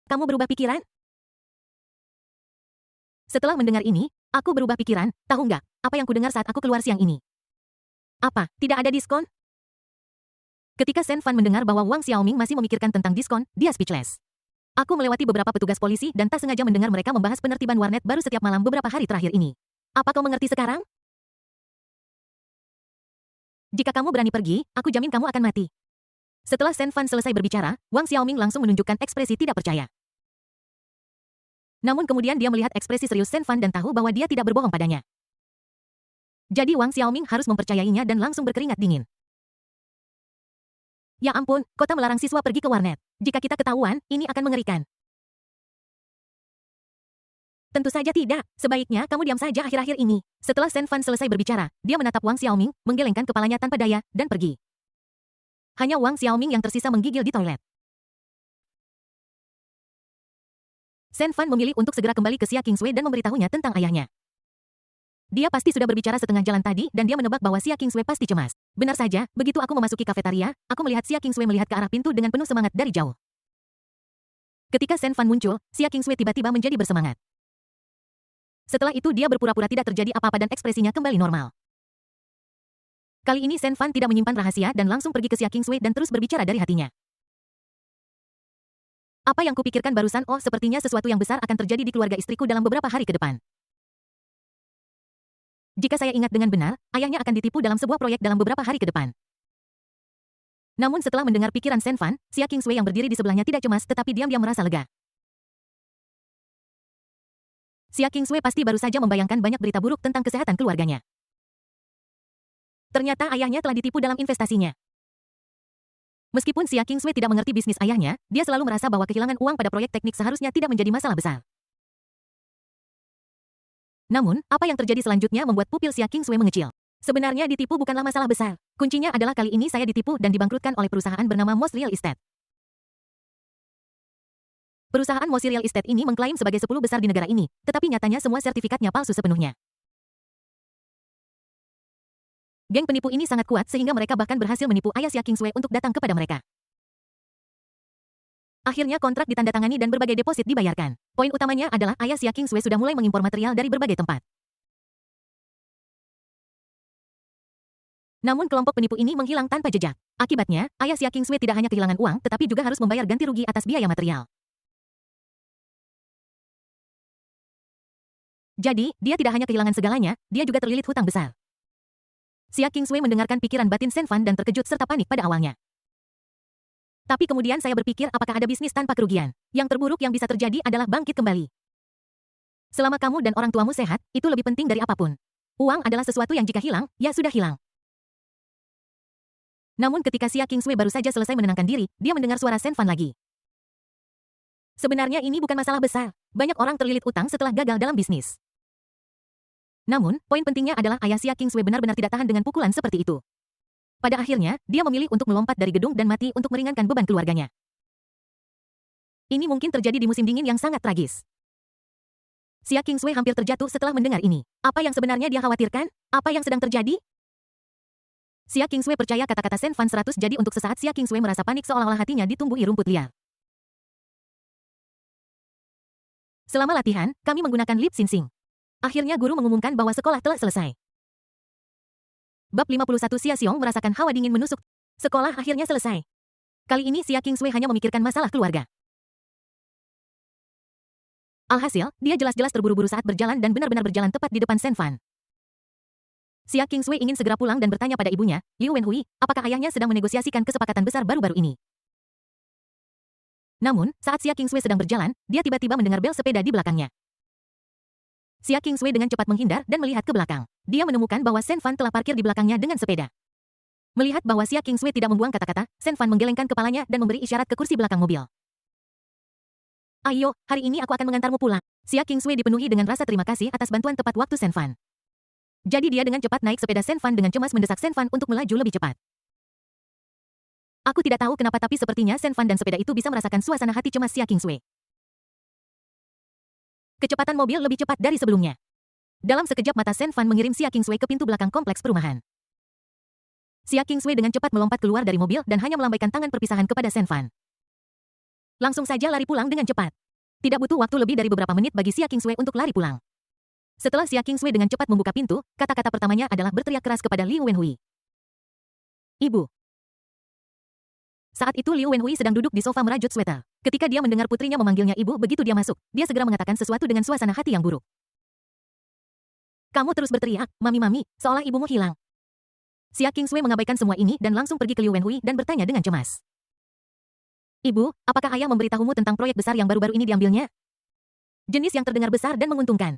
kamu berubah pikiran? Setelah mendengar ini, aku berubah pikiran, tahu nggak, apa yang kudengar saat aku keluar siang ini? Apa, tidak ada diskon? Ketika Shen Fan mendengar bahwa Wang Xiaoming masih memikirkan tentang diskon, dia speechless. Aku melewati beberapa petugas polisi dan tak sengaja mendengar mereka membahas penertiban warnet baru setiap malam beberapa hari terakhir ini. Apa kau mengerti sekarang? Jika kamu berani pergi, aku jamin kamu akan mati. Setelah Shen Fan selesai berbicara, Wang Xiaoming langsung menunjukkan ekspresi tidak percaya. Namun kemudian dia melihat ekspresi serius Shen Fan dan tahu bahwa dia tidak berbohong padanya. Jadi Wang Xiaoming harus mempercayainya dan langsung berkeringat dingin. Ya ampun, kota melarang siswa pergi ke warnet. Jika kita ketahuan, ini akan mengerikan. Tentu saja tidak. Sebaiknya kamu diam saja akhir-akhir ini. Setelah Shen Fan selesai berbicara, dia menatap Wang Xiaoming, menggelengkan kepalanya tanpa daya, dan pergi. Hanya Wang Xiaoming yang tersisa menggigil di toilet. Shen Fan memilih untuk segera kembali ke Xia Kingsway dan memberitahunya tentang ayahnya. Dia pasti sudah berbicara setengah jalan tadi dan dia menebak bahwa Xia Kingsway pasti cemas. Benar saja, begitu aku memasuki kafetaria, aku melihat Xia Kingsway melihat ke arah pintu dengan penuh semangat dari jauh. Ketika Shen Fan muncul, Xia Kingsway tiba-tiba menjadi bersemangat. Setelah itu dia berpura-pura tidak terjadi apa-apa dan ekspresinya kembali normal. Kali ini Shen Fan tidak menyimpan rahasia dan langsung pergi ke Xia Kingsway dan terus berbicara dari hatinya. Apa yang kupikirkan barusan, oh sepertinya sesuatu yang besar akan terjadi di keluarga istriku dalam beberapa hari ke depan. Jika saya ingat dengan benar, ayahnya akan ditipu dalam sebuah proyek dalam beberapa hari ke depan. Namun setelah mendengar pikiran Shen Fan, Xia Kingsway yang berdiri di sebelahnya tidak cemas tetapi diam-diam merasa lega. Xia Kingsway pasti baru saja membayangkan banyak berita buruk tentang kesehatan keluarganya. Ternyata ayahnya telah ditipu dalam investasinya. Meskipun Xia Kingsway tidak mengerti bisnis ayahnya, dia selalu merasa bahwa kehilangan uang pada proyek teknik seharusnya tidak menjadi masalah besar. Namun, apa yang terjadi selanjutnya membuat pupil Xia Kingsway mengecil. Sebenarnya ditipu bukanlah masalah besar. Kuncinya adalah kali ini saya ditipu dan dibangkrutkan oleh perusahaan bernama Moss Real Estate. Perusahaan Moss Real Estate ini mengklaim sebagai 10 besar di negara ini, tetapi nyatanya semua sertifikatnya palsu sepenuhnya. Geng penipu ini sangat kuat sehingga mereka bahkan berhasil menipu ayah Xia Kingsway untuk datang kepada mereka. Akhirnya kontrak ditandatangani dan berbagai deposit dibayarkan. Poin utamanya adalah ayah Xia Kingsway sudah mulai mengimpor material dari berbagai tempat. Namun kelompok penipu ini menghilang tanpa jejak. Akibatnya, ayah Xia Kingsway tidak hanya kehilangan uang tetapi juga harus membayar ganti rugi atas biaya material. Jadi, dia tidak hanya kehilangan segalanya, dia juga terlilit hutang besar. Xia Kingsway mendengarkan pikiran batin Shen Fan dan terkejut serta panik pada awalnya. Tapi kemudian saya berpikir apakah ada bisnis tanpa kerugian. Yang terburuk yang bisa terjadi adalah bangkit kembali. Selama kamu dan orang tuamu sehat, itu lebih penting dari apapun. Uang adalah sesuatu yang jika hilang, ya sudah hilang. Namun ketika Xia Kingsway baru saja selesai menenangkan diri, dia mendengar suara Shen Fan lagi. Sebenarnya ini bukan masalah besar. Banyak orang terlilit utang setelah gagal dalam bisnis. Namun, poin pentingnya adalah ayah Xia Kingsway benar-benar tidak tahan dengan pukulan seperti itu. Pada akhirnya, dia memilih untuk melompat dari gedung dan mati untuk meringankan beban keluarganya. Ini mungkin terjadi di musim dingin yang sangat tragis. Xia Kingsway hampir terjatuh setelah mendengar ini. Apa yang sebenarnya dia khawatirkan? Apa yang sedang terjadi? Xia Kingsway percaya kata-kata Shen Fan 100 jadi untuk sesaat Xia Kingsway merasa panik seolah-olah hatinya ditumbuhi rumput liar. Selama latihan, kami menggunakan lip syncing. Akhirnya guru mengumumkan bahwa sekolah telah selesai. Bab 51 Xia Xiong merasakan hawa dingin menusuk. Sekolah akhirnya selesai. Kali ini Xia Kingsway hanya memikirkan masalah keluarga. Alhasil, dia jelas-jelas terburu-buru saat berjalan dan benar-benar berjalan tepat di depan Shen Fan. Xia Kingsway ingin segera pulang dan bertanya pada ibunya, Liu Wenhui, apakah ayahnya sedang menegosiasikan kesepakatan besar baru-baru ini. Namun, saat Xia Kingsway sedang berjalan, dia tiba-tiba mendengar bel sepeda di belakangnya. Xia Kingsway dengan cepat menghindar dan melihat ke belakang. Dia menemukan bahwa Shen Fan telah parkir di belakangnya dengan sepeda. Melihat bahwa Xia Kingsway tidak membuang kata-kata, Shen Fan menggelengkan kepalanya dan memberi isyarat ke kursi belakang mobil. Ayo, hari ini aku akan mengantarmu pulang. Xia Kingsway dipenuhi dengan rasa terima kasih atas bantuan tepat waktu Shen Fan. Jadi dia dengan cepat naik sepeda Shen Fan dengan cemas mendesak Shen Fan untuk melaju lebih cepat. Aku tidak tahu kenapa tapi sepertinya Shen Fan dan sepeda itu bisa merasakan suasana hati cemas Xia Kingsway. Kecepatan mobil lebih cepat dari sebelumnya. Dalam sekejap mata Shen Fan mengirim Xia Kingsway ke pintu belakang kompleks perumahan. Xia Kingsway dengan cepat melompat keluar dari mobil dan hanya melambaikan tangan perpisahan kepada Shen Fan. langsung saja lari pulang dengan cepat. Tidak butuh waktu lebih dari beberapa menit bagi Xia Kingsway untuk lari pulang. Setelah Xia Kingsway dengan cepat membuka pintu, kata-kata pertamanya adalah berteriak keras kepada Liu Wenhui. Ibu. Saat itu Liu Wenhui sedang duduk di sofa merajut sweater. Ketika dia mendengar putrinya memanggilnya ibu begitu dia masuk, dia segera mengatakan sesuatu dengan suasana hati yang buruk. Kamu terus berteriak, mami-mami, seolah ibumu hilang. Xia Kingsway mengabaikan semua ini dan langsung pergi ke Liu Wenhui dan bertanya dengan cemas. Ibu, apakah ayah memberitahumu tentang proyek besar yang baru-baru ini diambilnya? Jenis yang terdengar besar dan menguntungkan.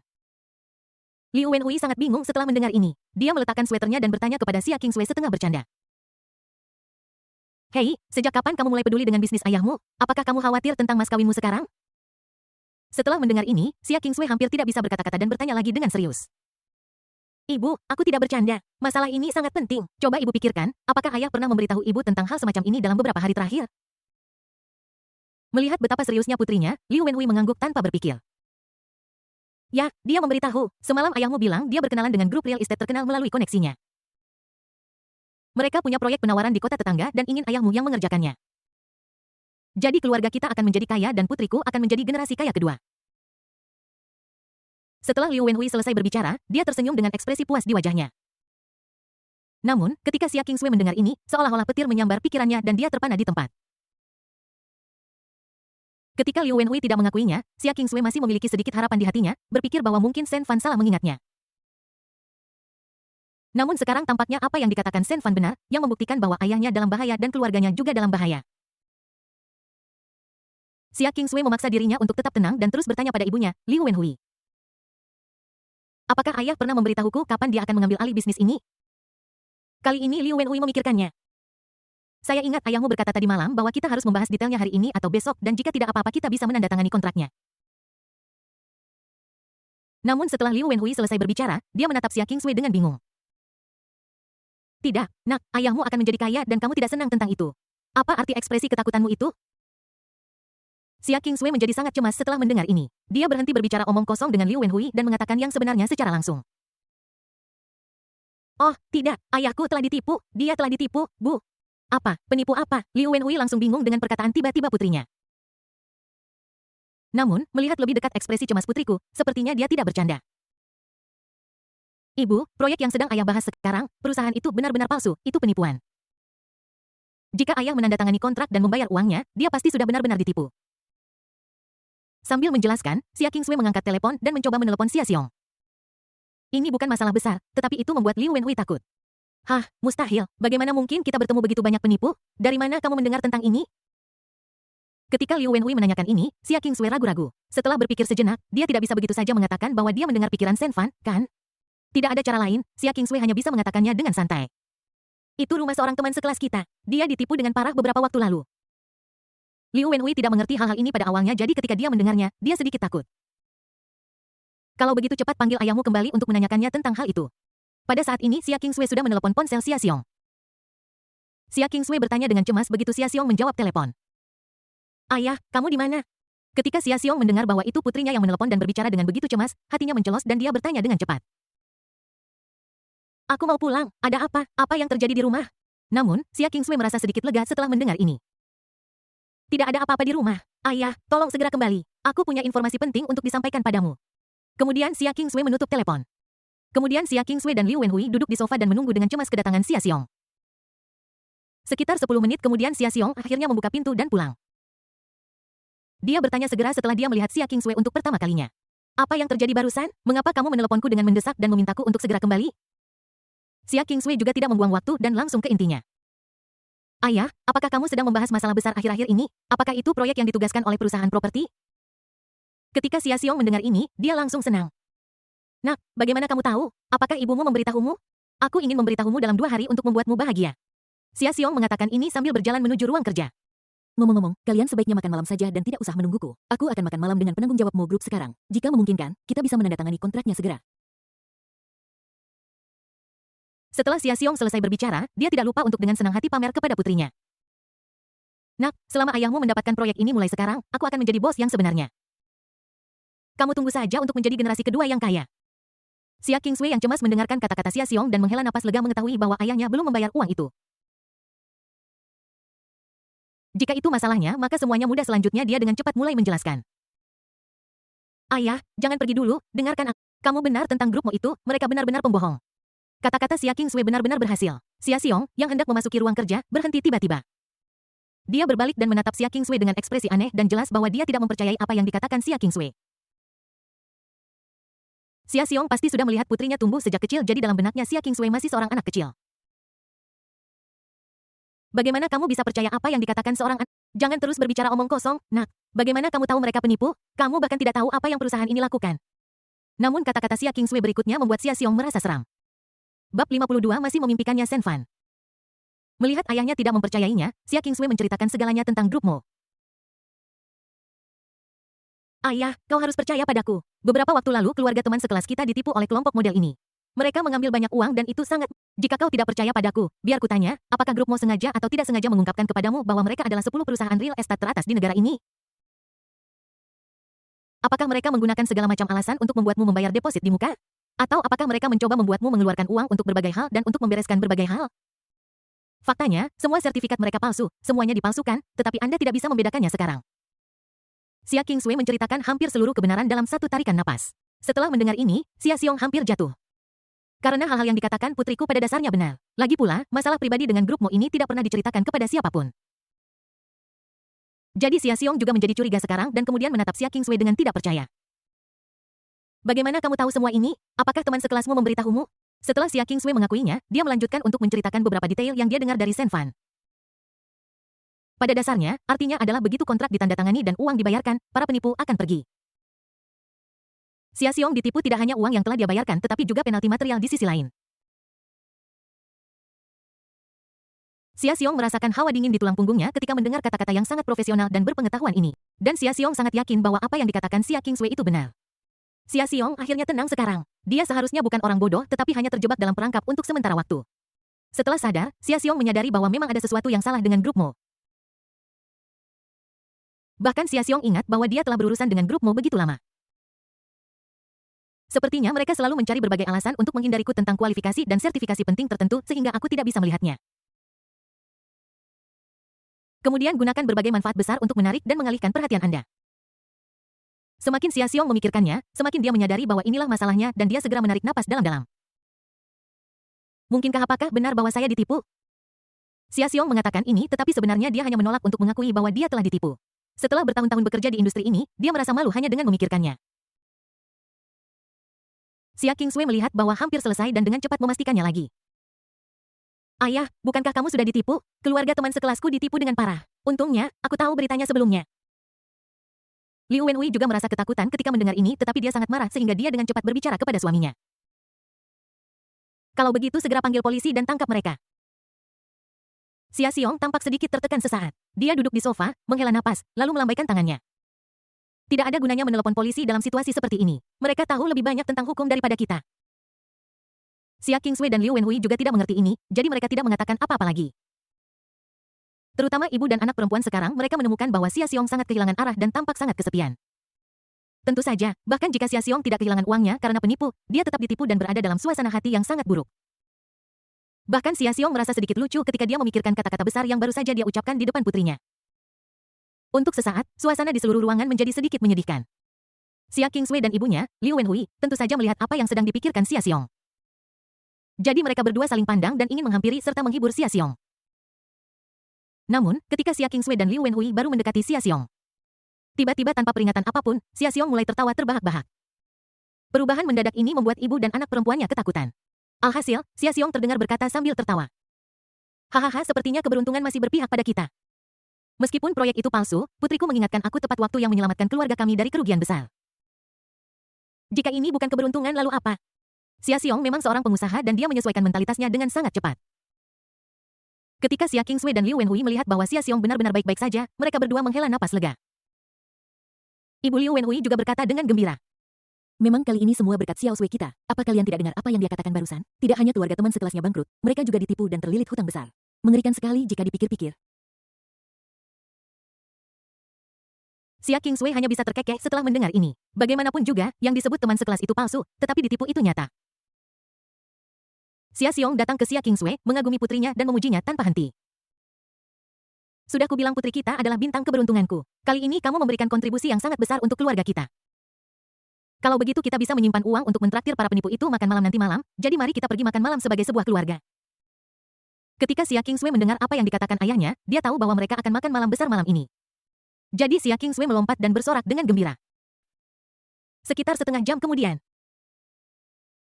Liu Wenhui sangat bingung setelah mendengar ini. Dia meletakkan sweaternya dan bertanya kepada Xia Kingsway setengah bercanda. Hei, sejak kapan kamu mulai peduli dengan bisnis ayahmu? Apakah kamu khawatir tentang mas kawinmu sekarang? Setelah mendengar ini, Xia Kingsway hampir tidak bisa berkata-kata dan bertanya lagi dengan serius. Ibu, aku tidak bercanda. Masalah ini sangat penting. Coba ibu pikirkan, apakah ayah pernah memberitahu ibu tentang hal semacam ini dalam beberapa hari terakhir? Melihat betapa seriusnya putrinya, Liu Wenhui mengangguk tanpa berpikir. Ya, dia memberitahu. Semalam ayahmu bilang dia berkenalan dengan grup real estate terkenal melalui koneksinya. Mereka punya proyek penawaran di kota tetangga dan ingin ayahmu yang mengerjakannya. Jadi keluarga kita akan menjadi kaya dan putriku akan menjadi generasi kaya kedua. Setelah Liu Wenhui selesai berbicara, dia tersenyum dengan ekspresi puas di wajahnya. Namun, ketika Xia Kingsway mendengar ini, seolah-olah petir menyambar pikirannya dan dia terpana di tempat. Ketika Liu Wenhui tidak mengakuinya, Xia Kingsway masih memiliki sedikit harapan di hatinya, berpikir bahwa mungkin Shen Fan salah mengingatnya. Namun sekarang tampaknya apa yang dikatakan Shen Fan benar, yang membuktikan bahwa ayahnya dalam bahaya dan keluarganya juga dalam bahaya. Xia Kingsway memaksa dirinya untuk tetap tenang dan terus bertanya pada ibunya, Liu Wenhui. Apakah ayah pernah memberitahuku kapan dia akan mengambil alih bisnis ini? Kali ini Liu Wenhui memikirkannya. Saya ingat ayahmu berkata tadi malam bahwa kita harus membahas detailnya hari ini atau besok dan jika tidak apa-apa kita bisa menandatangani kontraknya. Namun setelah Liu Wenhui selesai berbicara, dia menatap Xia Kingsway dengan bingung. Tidak, nak, ayahmu akan menjadi kaya dan kamu tidak senang tentang itu. Apa arti ekspresi ketakutanmu itu? Xia Kingsway menjadi sangat cemas setelah mendengar ini. Dia berhenti berbicara omong kosong dengan Liu Wenhui dan mengatakan yang sebenarnya secara langsung. Oh, tidak, ayahku telah ditipu, dia telah ditipu, Bu. Apa, penipu apa? Liu Wenhui langsung bingung dengan perkataan tiba-tiba putrinya. Namun, melihat lebih dekat ekspresi cemas putriku, sepertinya dia tidak bercanda. Ibu, proyek yang sedang ayah bahas sekarang, perusahaan itu benar-benar palsu, itu penipuan. Jika ayah menandatangani kontrak dan membayar uangnya, dia pasti sudah benar-benar ditipu. Sambil menjelaskan, Xia Kingsway mengangkat telepon dan mencoba menelepon Xia Xiong. Ini bukan masalah besar, tetapi itu membuat Liu Wenhui takut. Hah, mustahil. Bagaimana mungkin kita bertemu begitu banyak penipu? Dari mana kamu mendengar tentang ini? Ketika Liu Wenhui menanyakan ini, Xia Kingsway ragu-ragu. Setelah berpikir sejenak, dia tidak bisa begitu saja mengatakan bahwa dia mendengar pikiran Shen Fan, kan? Tidak ada cara lain, Xia Kingsway hanya bisa mengatakannya dengan santai. Itu rumah seorang teman sekelas kita. Dia ditipu dengan parah beberapa waktu lalu. Liu Wenhui tidak mengerti hal-hal ini pada awalnya jadi ketika dia mendengarnya, dia sedikit takut. Kalau begitu cepat panggil ayahmu kembali untuk menanyakannya tentang hal itu. Pada saat ini Xia Kingsway sudah menelepon ponsel Xia Xiong. Xia Kingsway bertanya dengan cemas begitu Xia Xiong menjawab telepon. Ayah, kamu di mana? Ketika Xia Xiong mendengar bahwa itu putrinya yang menelepon dan berbicara dengan begitu cemas, hatinya mencelos dan dia bertanya dengan cepat. Aku mau pulang, ada apa? Apa yang terjadi di rumah? Namun, Xia Kingsway merasa sedikit lega setelah mendengar ini. Tidak ada apa-apa di rumah. Ayah, tolong segera kembali. Aku punya informasi penting untuk disampaikan padamu. Kemudian Xia Kingsway menutup telepon. Kemudian Xia Kingsway dan Liu Wenhui duduk di sofa dan menunggu dengan cemas kedatangan Xia Xiong. Sekitar 10 menit kemudian Xia Xiong akhirnya membuka pintu dan pulang. Dia bertanya segera setelah dia melihat Xia Kingsway untuk pertama kalinya. Apa yang terjadi barusan? Mengapa kamu meneleponku dengan mendesak dan memintaku untuk segera kembali? Xia Kingsway juga tidak membuang waktu dan langsung ke intinya. Ayah, apakah kamu sedang membahas masalah besar akhir-akhir ini? Apakah itu proyek yang ditugaskan oleh perusahaan properti? Ketika Xia Xiong mendengar ini, dia langsung senang. Nak, bagaimana kamu tahu? Apakah ibumu memberitahumu? Aku ingin memberitahumu dalam 2 hari untuk membuatmu bahagia. Xia Xiong mengatakan ini sambil berjalan menuju ruang kerja. Ngomong-ngomong, kalian sebaiknya makan malam saja dan tidak usah menungguku. Aku akan makan malam dengan penanggung jawab Mo Group sekarang. Jika memungkinkan, kita bisa menandatangani kontraknya segera. Setelah Xia Xiong selesai berbicara, dia tidak lupa untuk dengan senang hati pamer kepada putrinya. Nak, selama ayahmu mendapatkan proyek ini mulai sekarang, aku akan menjadi bos yang sebenarnya. Kamu tunggu saja untuk menjadi generasi kedua yang kaya. Xia Kingsway yang cemas mendengarkan kata-kata Xia Xiong dan menghela napas lega mengetahui bahwa ayahnya belum membayar uang itu. Jika itu masalahnya, maka semuanya mudah. Selanjutnya dia dengan cepat mulai menjelaskan. Ayah, jangan pergi dulu, dengarkan aku. Kamu benar tentang grupmu itu, mereka benar-benar pembohong. Kata-kata Xia Qingsui benar-benar berhasil. Xia Xiong, yang hendak memasuki ruang kerja, berhenti tiba-tiba. Dia berbalik dan menatap Xia Qingsui dengan ekspresi aneh dan jelas bahwa dia tidak mempercayai apa yang dikatakan Xia Qingsui. Xia Xiong pasti sudah melihat putrinya tumbuh sejak kecil, jadi dalam benaknya Xia Qingsui masih seorang anak kecil. Bagaimana kamu bisa percaya apa yang dikatakan seorang anak? Jangan terus berbicara omong kosong, nak. Bagaimana kamu tahu mereka penipu? Kamu bahkan tidak tahu apa yang perusahaan ini lakukan. Namun kata-kata Xia Qingsui berikutnya membuat Xia Xiong merasa seram. Bab 52 masih memimpikannya Shen Fan. Melihat ayahnya tidak mempercayainya, Xia Qingsui menceritakan segalanya tentang grupmu. Ayah, kau harus percaya padaku. Beberapa waktu lalu keluarga teman sekelas kita ditipu oleh kelompok model ini. Mereka mengambil banyak uang dan itu sangat... Jika kau tidak percaya padaku, biar kutanya, apakah grupmu sengaja atau tidak sengaja mengungkapkan kepadamu bahwa mereka adalah 10 perusahaan real estate teratas di negara ini? Apakah mereka menggunakan segala macam alasan untuk membuatmu membayar deposit di muka? Atau apakah mereka mencoba membuatmu mengeluarkan uang untuk berbagai hal dan untuk membereskan berbagai hal? Faktanya, semua sertifikat mereka palsu, semuanya dipalsukan, tetapi Anda tidak bisa membedakannya sekarang. Xia Qingsui menceritakan hampir seluruh kebenaran dalam satu tarikan napas. Setelah mendengar ini, Xia Xiong hampir jatuh. Karena hal-hal yang dikatakan putriku pada dasarnya benar. Lagi pula, masalah pribadi dengan grupmu ini tidak pernah diceritakan kepada siapapun. Jadi Xia Xiong juga menjadi curiga sekarang dan kemudian menatap Xia Qingsui dengan tidak percaya. Bagaimana kamu tahu semua ini? Apakah teman sekelasmu memberitahumu? Setelah Xia Qingsui mengakuinya, dia melanjutkan untuk menceritakan beberapa detail yang dia dengar dari Shen Fan. Pada dasarnya, artinya adalah begitu kontrak ditandatangani dan uang dibayarkan, para penipu akan pergi. Xia Xiong ditipu tidak hanya uang yang telah dia bayarkan tetapi juga penalti material di sisi lain. Xia Xiong merasakan hawa dingin di tulang punggungnya ketika mendengar kata-kata yang sangat profesional dan berpengetahuan ini. Dan Xia Xiong sangat yakin bahwa apa yang dikatakan Xia Qingsui itu benar. Xia Xiong akhirnya tenang sekarang. Dia seharusnya bukan orang bodoh tetapi hanya terjebak dalam perangkap untuk sementara waktu. Setelah sadar, Xia Xiong menyadari bahwa memang ada sesuatu yang salah dengan grupmu. Bahkan Xia Xiong ingat bahwa dia telah berurusan dengan grupmu begitu lama. Sepertinya mereka selalu mencari berbagai alasan untuk menghindariku tentang kualifikasi dan sertifikasi penting tertentu sehingga aku tidak bisa melihatnya. Kemudian gunakan berbagai manfaat besar untuk menarik dan mengalihkan perhatian Anda. Semakin Xia Xiong memikirkannya, semakin dia menyadari bahwa inilah masalahnya dan dia segera menarik napas dalam-dalam. Mungkinkah apakah benar bahwa saya ditipu? Xia Xiong mengatakan ini tetapi sebenarnya dia hanya menolak untuk mengakui bahwa dia telah ditipu. Setelah bertahun-tahun bekerja di industri ini, dia merasa malu hanya dengan memikirkannya. Xia Qingsui melihat bahwa hampir selesai dan dengan cepat memastikannya lagi. Ayah, bukankah kamu sudah ditipu? Keluarga teman sekelasku ditipu dengan parah. Untungnya, aku tahu beritanya sebelumnya. Liu Wenhui juga merasa ketakutan ketika mendengar ini tetapi dia sangat marah sehingga dia dengan cepat berbicara kepada suaminya. Kalau begitu segera panggil polisi dan tangkap mereka. Xia Xiong tampak sedikit tertekan sesaat. Dia duduk di sofa, menghela napas, lalu melambaikan tangannya. Tidak ada gunanya menelepon polisi dalam situasi seperti ini. Mereka tahu lebih banyak tentang hukum daripada kita. Xia Qingsui dan Liu Wenhui juga tidak mengerti ini, jadi mereka tidak mengatakan apa-apa lagi. Terutama ibu dan anak perempuan sekarang mereka menemukan bahwa Xia Xiong sangat kehilangan arah dan tampak sangat kesepian. Tentu saja, bahkan jika Xia Xiong tidak kehilangan uangnya karena penipu, dia tetap ditipu dan berada dalam suasana hati yang sangat buruk. Bahkan Xia Xiong merasa sedikit lucu ketika dia memikirkan kata-kata besar yang baru saja dia ucapkan di depan putrinya. Untuk sesaat, suasana di seluruh ruangan menjadi sedikit menyedihkan. Xia Qingsui dan ibunya, Liu Wenhui, tentu saja melihat apa yang sedang dipikirkan Xia Xiong. Jadi mereka berdua saling pandang dan ingin menghampiri serta menghibur Xia Xiong. Namun, ketika Xia Qingsui dan Liu Wenhui baru mendekati Xia Xiong, tiba-tiba tanpa peringatan apapun, Xia Xiong mulai tertawa terbahak-bahak. Perubahan mendadak ini membuat ibu dan anak perempuannya ketakutan. Alhasil, Xia Xiong terdengar berkata sambil tertawa. Hahaha, sepertinya keberuntungan masih berpihak pada kita. Meskipun proyek itu palsu, putriku mengingatkan aku tepat waktu yang menyelamatkan keluarga kami dari kerugian besar. Jika ini bukan keberuntungan lalu apa? Xia Xiong memang seorang pengusaha dan dia menyesuaikan mentalitasnya dengan sangat cepat. Ketika Xia Qingsui dan Liu Wenhui melihat bahwa Xia Xiong benar-benar baik-baik saja, mereka berdua menghela napas lega. Ibu Liu Wenhui juga berkata dengan gembira. Memang kali ini semua berkat Xiao Sui kita. Apa kalian tidak dengar apa yang dia katakan barusan? Tidak hanya keluarga teman sekelasnya bangkrut, mereka juga ditipu dan terlilit hutang besar. Mengerikan sekali jika dipikir-pikir. Xia Qingsui hanya bisa terkekeh setelah mendengar ini. Bagaimanapun juga, yang disebut teman sekelas itu palsu, tetapi ditipu itu nyata. Xia Xiong datang ke Xia Qingsui, mengagumi putrinya dan memujinya tanpa henti. Sudah kubilang putri kita adalah bintang keberuntunganku. Kali ini kamu memberikan kontribusi yang sangat besar untuk keluarga kita. Kalau begitu kita bisa menyimpan uang untuk mentraktir para penipu itu makan malam nanti malam, jadi mari kita pergi makan malam sebagai sebuah keluarga. Ketika Xia Qingsui mendengar apa yang dikatakan ayahnya, dia tahu bahwa mereka akan makan malam besar malam ini. Jadi Xia Qingsui melompat dan bersorak dengan gembira. Sekitar setengah jam kemudian,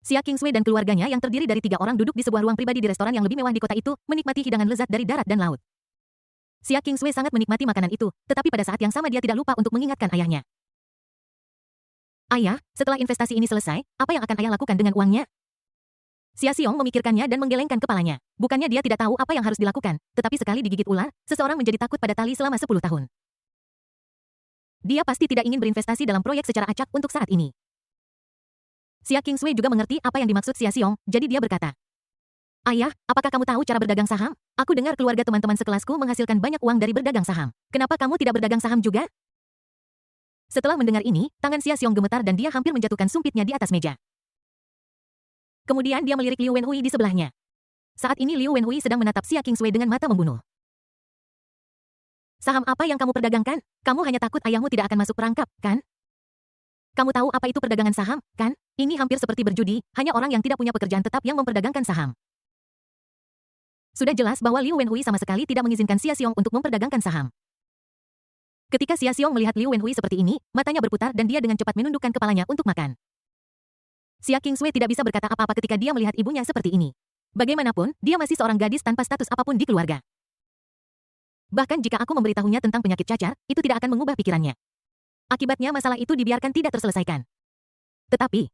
Xia Qingsui dan keluarganya yang terdiri dari 3 orang duduk di sebuah ruang pribadi di restoran yang lebih mewah di kota itu, menikmati hidangan lezat dari darat dan laut. Xia Qingsui sangat menikmati makanan itu, tetapi pada saat yang sama dia tidak lupa untuk mengingatkan ayahnya. Ayah, setelah investasi ini selesai, apa yang akan ayah lakukan dengan uangnya? Xia Xiong memikirkannya dan menggelengkan kepalanya. Bukannya dia tidak tahu apa yang harus dilakukan, tetapi sekali digigit ular, seseorang menjadi takut pada tali selama 10 tahun. Dia pasti tidak ingin berinvestasi dalam proyek secara acak untuk saat ini. Xia Qingsui juga mengerti apa yang dimaksud Xia Xiong, jadi dia berkata, "Ayah, apakah kamu tahu cara berdagang saham? Aku dengar keluarga teman-teman sekelasku menghasilkan banyak uang dari berdagang saham. Kenapa kamu tidak berdagang saham juga?" Setelah mendengar ini, tangan Xia Xiong gemetar dan dia hampir menjatuhkan sumpitnya di atas meja. Kemudian dia melirik Liu Wenhui di sebelahnya. Saat ini Liu Wenhui sedang menatap Xia Qingsui dengan mata membunuh. "Saham apa yang kamu perdagangkan? Kamu hanya takut ayahmu tidak akan masuk perangkap, kan? Kamu tahu apa itu perdagangan saham, kan? Ini hampir seperti berjudi, hanya orang yang tidak punya pekerjaan tetap yang memperdagangkan saham." Sudah jelas bahwa Liu Wenhui sama sekali tidak mengizinkan Xia Xiong untuk memperdagangkan saham. Ketika Xia Xiong melihat Liu Wenhui seperti ini, matanya berputar dan dia dengan cepat menundukkan kepalanya untuk makan. Xia Qingsui tidak bisa berkata apa-apa ketika dia melihat ibunya seperti ini. Bagaimanapun, dia masih seorang gadis tanpa status apapun di keluarga. Bahkan jika aku memberitahunya tentang penyakit cacar, itu tidak akan mengubah pikirannya. Akibatnya masalah itu dibiarkan tidak terselesaikan. Tetapi,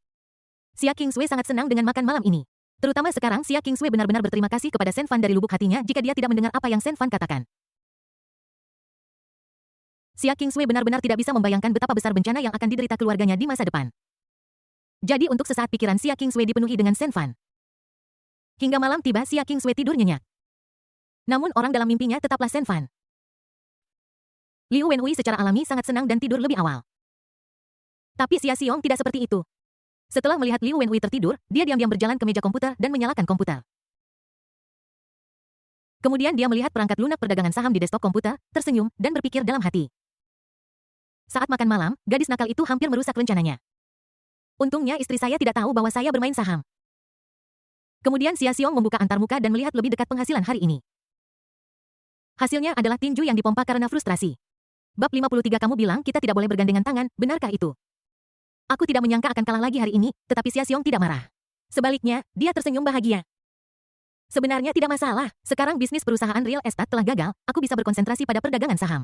Xia Qingsui sangat senang dengan makan malam ini. Terutama sekarang Xia Qingsui benar-benar berterima kasih kepada Shen Fan dari lubuk hatinya jika dia tidak mendengar apa yang Shen Fan katakan. Xia Qingsui benar-benar tidak bisa membayangkan betapa besar bencana yang akan diderita keluarganya di masa depan. Jadi untuk sesaat pikiran Xia Qingsui dipenuhi dengan Shen Fan. Hingga malam tiba Xia Qingsui tidur nyenyak. Namun orang dalam mimpinya tetaplah Shen Fan. Liu Wenhui secara alami sangat senang dan tidur lebih awal. Tapi Xia Xiong tidak seperti itu. Setelah melihat Liu Wenhui tertidur, dia diam-diam berjalan ke meja komputer dan menyalakan komputer. Kemudian dia melihat perangkat lunak perdagangan saham di desktop komputer, tersenyum, dan berpikir dalam hati. Saat makan malam, gadis nakal itu hampir merusak rencananya. Untungnya istri saya tidak tahu bahwa saya bermain saham. Kemudian Xia Xiong membuka antarmuka dan melihat lebih dekat penghasilan hari ini. Hasilnya adalah tinju yang dipompa karena frustrasi. Bab 53 kamu bilang kita tidak boleh bergandengan tangan, benarkah itu? Aku tidak menyangka akan kalah lagi hari ini, tetapi Xia Xiong tidak marah. Sebaliknya, dia tersenyum bahagia. Sebenarnya tidak masalah, sekarang bisnis perusahaan real estate telah gagal, aku bisa berkonsentrasi pada perdagangan saham.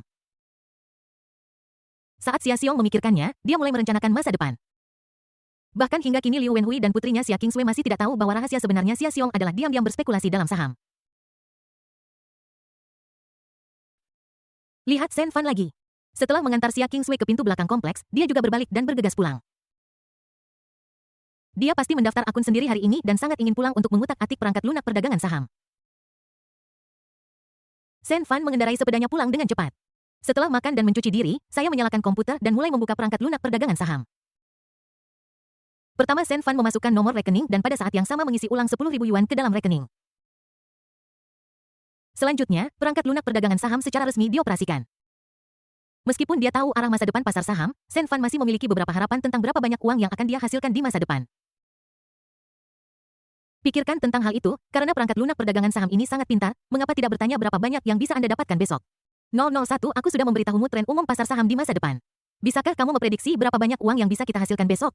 Saat Xia Xiong memikirkannya, dia mulai merencanakan masa depan. Bahkan hingga kini Liu Wenhui dan putrinya Xia Qingsui masih tidak tahu bahwa rahasia sebenarnya Xia Xiong adalah diam-diam berspekulasi dalam saham. Lihat Shen Fan lagi. Setelah mengantar Xia Qingsui ke pintu belakang kompleks, dia juga berbalik dan bergegas pulang. Dia pasti mendaftar akun sendiri hari ini dan sangat ingin pulang untuk mengutak-atik perangkat lunak perdagangan saham. Shen Fan mengendarai sepedanya pulang dengan cepat. Setelah makan dan mencuci diri, saya menyalakan komputer dan mulai membuka perangkat lunak perdagangan saham. Pertama Shen Fan memasukkan nomor rekening dan pada saat yang sama mengisi ulang 10.000 yuan ke dalam rekening. Selanjutnya, perangkat lunak perdagangan saham secara resmi dioperasikan. Meskipun dia tahu arah masa depan pasar saham, Shen Fan masih memiliki beberapa harapan tentang berapa banyak uang yang akan dia hasilkan di masa depan. Pikirkan tentang hal itu, karena perangkat lunak perdagangan saham ini sangat pintar, mengapa tidak bertanya berapa banyak yang bisa Anda dapatkan besok? 001 Aku sudah memberitahumu tren umum pasar saham di masa depan. Bisakah kamu memprediksi berapa banyak uang yang bisa kita hasilkan besok?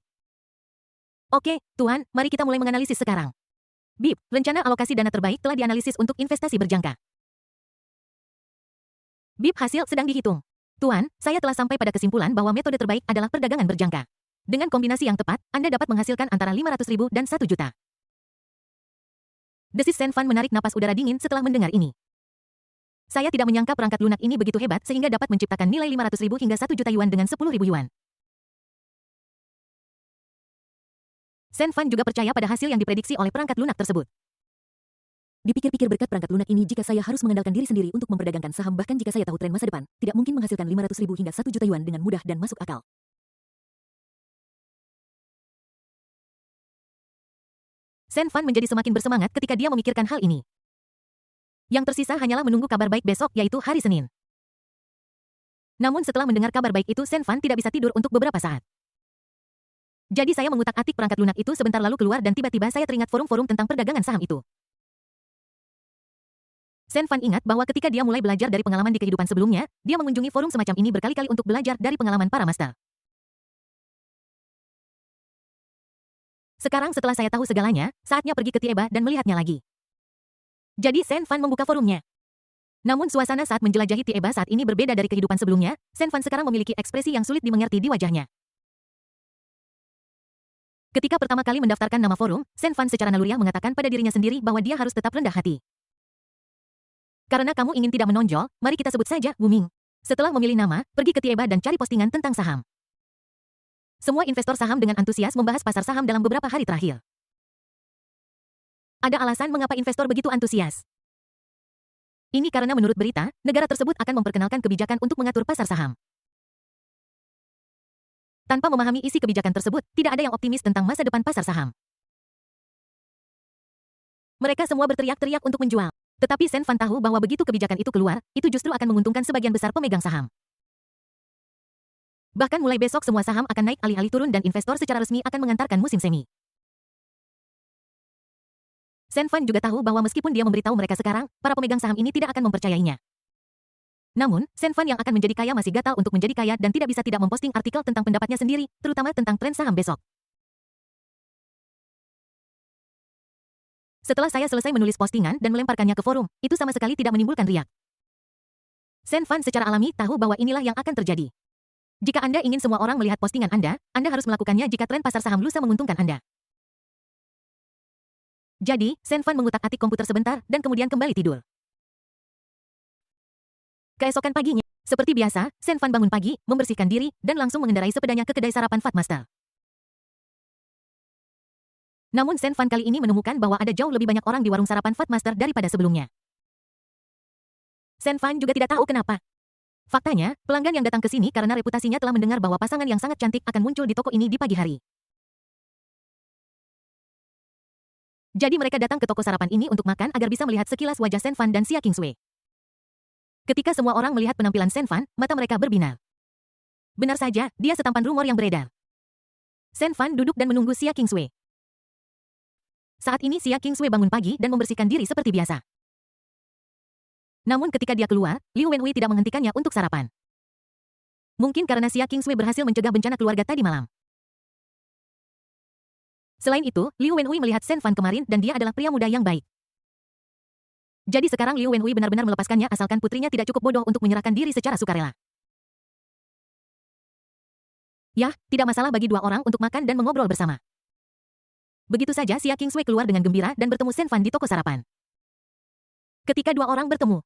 Oke, Tuan, mari kita mulai menganalisis sekarang. BIP, rencana alokasi dana terbaik telah dianalisis untuk investasi berjangka. BIP hasil sedang dihitung. Tuan, saya telah sampai pada kesimpulan bahwa metode terbaik adalah perdagangan berjangka. Dengan kombinasi yang tepat, Anda dapat menghasilkan antara 500.000 dan 1 juta. Desis Shen Fan menarik napas udara dingin setelah mendengar ini. Saya tidak menyangka perangkat lunak ini begitu hebat sehingga dapat menciptakan nilai 500.000 hingga 1 juta yuan dengan 10.000 yuan. Shen Fan juga percaya pada hasil yang diprediksi oleh perangkat lunak tersebut. Dipikir-pikir berkat perangkat lunak ini jika saya harus mengandalkan diri sendiri untuk memperdagangkan saham bahkan jika saya tahu tren masa depan, tidak mungkin menghasilkan 500.000 hingga 1 juta yuan dengan mudah dan masuk akal. Shen Fan menjadi semakin bersemangat ketika dia memikirkan hal ini. Yang tersisa hanyalah menunggu kabar baik besok yaitu hari Senin. Namun setelah mendengar kabar baik itu, Sen Fan tidak bisa tidur untuk beberapa saat. Jadi saya mengutak-atik perangkat lunak itu sebentar lalu keluar dan tiba-tiba saya teringat forum-forum tentang perdagangan saham itu. Sen Fan ingat bahwa ketika dia mulai belajar dari pengalaman di kehidupan sebelumnya, dia mengunjungi forum semacam ini berkali-kali untuk belajar dari pengalaman para master. Sekarang setelah saya tahu segalanya, saatnya pergi ke Tieba dan melihatnya lagi. Jadi Sen Fan membuka forumnya. Namun suasana saat menjelajahi Tieba saat ini berbeda dari kehidupan sebelumnya. Sen Fan sekarang memiliki ekspresi yang sulit dimengerti di wajahnya. Ketika pertama kali mendaftarkan nama forum, Sen Fan secara naluriah mengatakan pada dirinya sendiri bahwa dia harus tetap rendah hati. Karena kamu ingin tidak menonjol, mari kita sebut saja Wu Ming. Setelah memilih nama, pergi ke Tieba dan cari postingan tentang saham. Semua investor saham dengan antusias membahas pasar saham dalam beberapa hari terakhir. Ada alasan mengapa investor begitu antusias. Ini karena menurut berita, negara tersebut akan memperkenalkan kebijakan untuk mengatur pasar saham. Tanpa memahami isi kebijakan tersebut, tidak ada yang optimis tentang masa depan pasar saham. Mereka semua berteriak-teriak untuk menjual. Tetapi Sen Fan tahu bahwa begitu kebijakan itu keluar, itu justru akan menguntungkan sebagian besar pemegang saham. Bahkan mulai besok semua saham akan naik alih-alih turun dan investor secara resmi akan mengantarkan musim semi. Sen Fan juga tahu bahwa meskipun dia memberitahu mereka sekarang, para pemegang saham ini tidak akan mempercayainya. Namun, Sen Fan yang akan menjadi kaya masih gatal untuk menjadi kaya dan tidak bisa tidak memposting artikel tentang pendapatnya sendiri, terutama tentang tren saham besok. Setelah saya selesai menulis postingan dan melemparkannya ke forum, itu sama sekali tidak menimbulkan riak. Sen Fan secara alami tahu bahwa inilah yang akan terjadi. Jika Anda ingin semua orang melihat postingan Anda harus melakukannya jika tren pasar saham lusa menguntungkan Anda. Jadi, Sen Fan mengutak-atik komputer sebentar dan kemudian kembali tidur. Keesokan paginya, seperti biasa, Sen Fan bangun pagi, membersihkan diri, dan langsung mengendarai sepedanya ke kedai sarapan Fat Master. Namun Sen Fan kali ini menemukan bahwa ada jauh lebih banyak orang di warung sarapan Fat Master daripada sebelumnya. Sen Fan juga tidak tahu kenapa. Faktanya, pelanggan yang datang ke sini karena reputasinya telah mendengar bahwa pasangan yang sangat cantik akan muncul di toko ini di pagi hari. Jadi mereka datang ke toko sarapan ini untuk makan agar bisa melihat sekilas wajah Sen Fan dan Xia Qingswei. Ketika semua orang melihat penampilan Sen Fan, mata mereka berbinar. Benar saja, dia setampan rumor yang beredar. Sen Fan duduk dan menunggu Xia Qingswei. Saat ini Xia Qingswei bangun pagi dan membersihkan diri seperti biasa. Namun ketika dia keluar, Liu Wenhui tidak menghentikannya untuk sarapan. Mungkin karena Xia Qingswei berhasil mencegah bencana keluarga tadi malam. Selain itu, Liu Wenhui melihat Sen Fan kemarin dan dia adalah pria muda yang baik. Jadi sekarang Liu Wenhui benar-benar melepaskannya asalkan putrinya tidak cukup bodoh untuk menyerahkan diri secara sukarela. Yah, tidak masalah bagi dua orang untuk makan dan mengobrol bersama. Begitu saja Xia Qingswei keluar dengan gembira dan bertemu Sen Fan di toko sarapan. Ketika dua orang bertemu,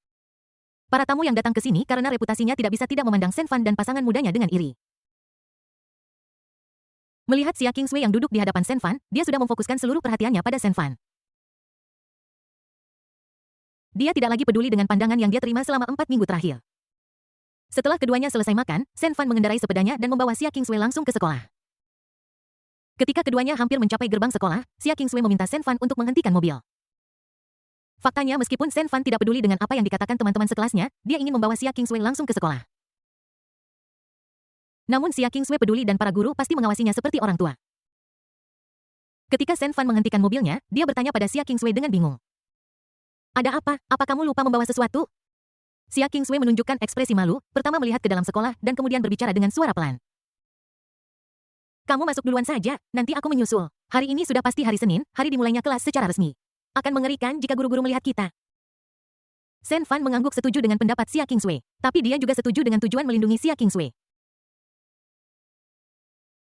para tamu yang datang ke sini karena reputasinya tidak bisa tidak memandang Sen Fan dan pasangan mudanya dengan iri. Melihat Xia Qingswei yang duduk di hadapan Sen Fan, dia sudah memfokuskan seluruh perhatiannya pada Sen Fan. Dia tidak lagi peduli dengan pandangan yang dia terima selama 4 minggu terakhir. Setelah keduanya selesai makan, Sen Fan mengendarai sepedanya dan membawa Xia Qingswei langsung ke sekolah. Ketika keduanya hampir mencapai gerbang sekolah, Xia Qingswei meminta Sen Fan untuk menghentikan mobil. Faktanya meskipun Sen Fan tidak peduli dengan apa yang dikatakan teman-teman sekelasnya, dia ingin membawa Xia Qingswei langsung ke sekolah. Namun Xia Qingswei peduli dan para guru pasti mengawasinya seperti orang tua. Ketika Sen Fan menghentikan mobilnya, dia bertanya pada Xia Qingswei dengan bingung. Ada apa? Apa kamu lupa membawa sesuatu? Xia Qingswei menunjukkan ekspresi malu, pertama melihat ke dalam sekolah dan kemudian berbicara dengan suara pelan. Kamu masuk duluan saja, nanti aku menyusul. Hari ini sudah pasti hari Senin, hari dimulainya kelas secara resmi. Akan mengerikan jika guru-guru melihat kita. Sen Fan mengangguk setuju dengan pendapat Xia Qingswei, tapi dia juga setuju dengan tujuan melindungi Xia Qingswei.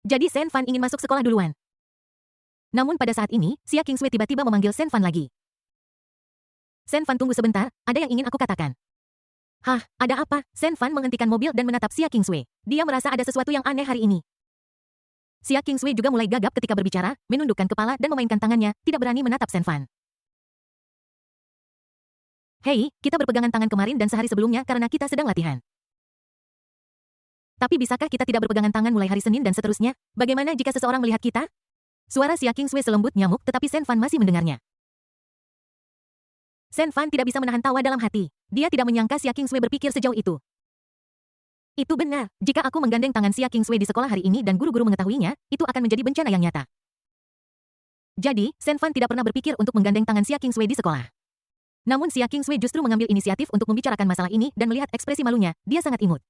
Jadi Sen Fan ingin masuk sekolah duluan. Namun pada saat ini, Xia Qingswei tiba-tiba memanggil Sen Fan lagi. Sen Fan tunggu sebentar, ada yang ingin aku katakan. Hah, ada apa? Sen Fan menghentikan mobil dan menatap Xia Qingswei. Dia merasa ada sesuatu yang aneh hari ini. Xia Qingswei juga mulai gagap ketika berbicara, menundukkan kepala dan memainkan tangannya, tidak berani menatap Sen Fan. Hei, kita berpegangan tangan kemarin dan sehari sebelumnya karena kita sedang latihan. Tapi bisakah kita tidak berpegangan tangan mulai hari Senin dan seterusnya? Bagaimana jika seseorang melihat kita? Suara Xia Qingswei selembut nyamuk tetapi Sen Fan masih mendengarnya. Sen Fan tidak bisa menahan tawa dalam hati. Dia tidak menyangka Xia Qingswei berpikir sejauh itu. Itu benar. Jika aku menggandeng tangan Xia Qingswei di sekolah hari ini dan guru-guru mengetahuinya, itu akan menjadi bencana yang nyata. Jadi, Shen Fan tidak pernah berpikir untuk menggandeng tangan Xia Qingswei di sekolah. Namun Xia Qingswei justru mengambil inisiatif untuk membicarakan masalah ini dan melihat ekspresi malunya, dia sangat imut.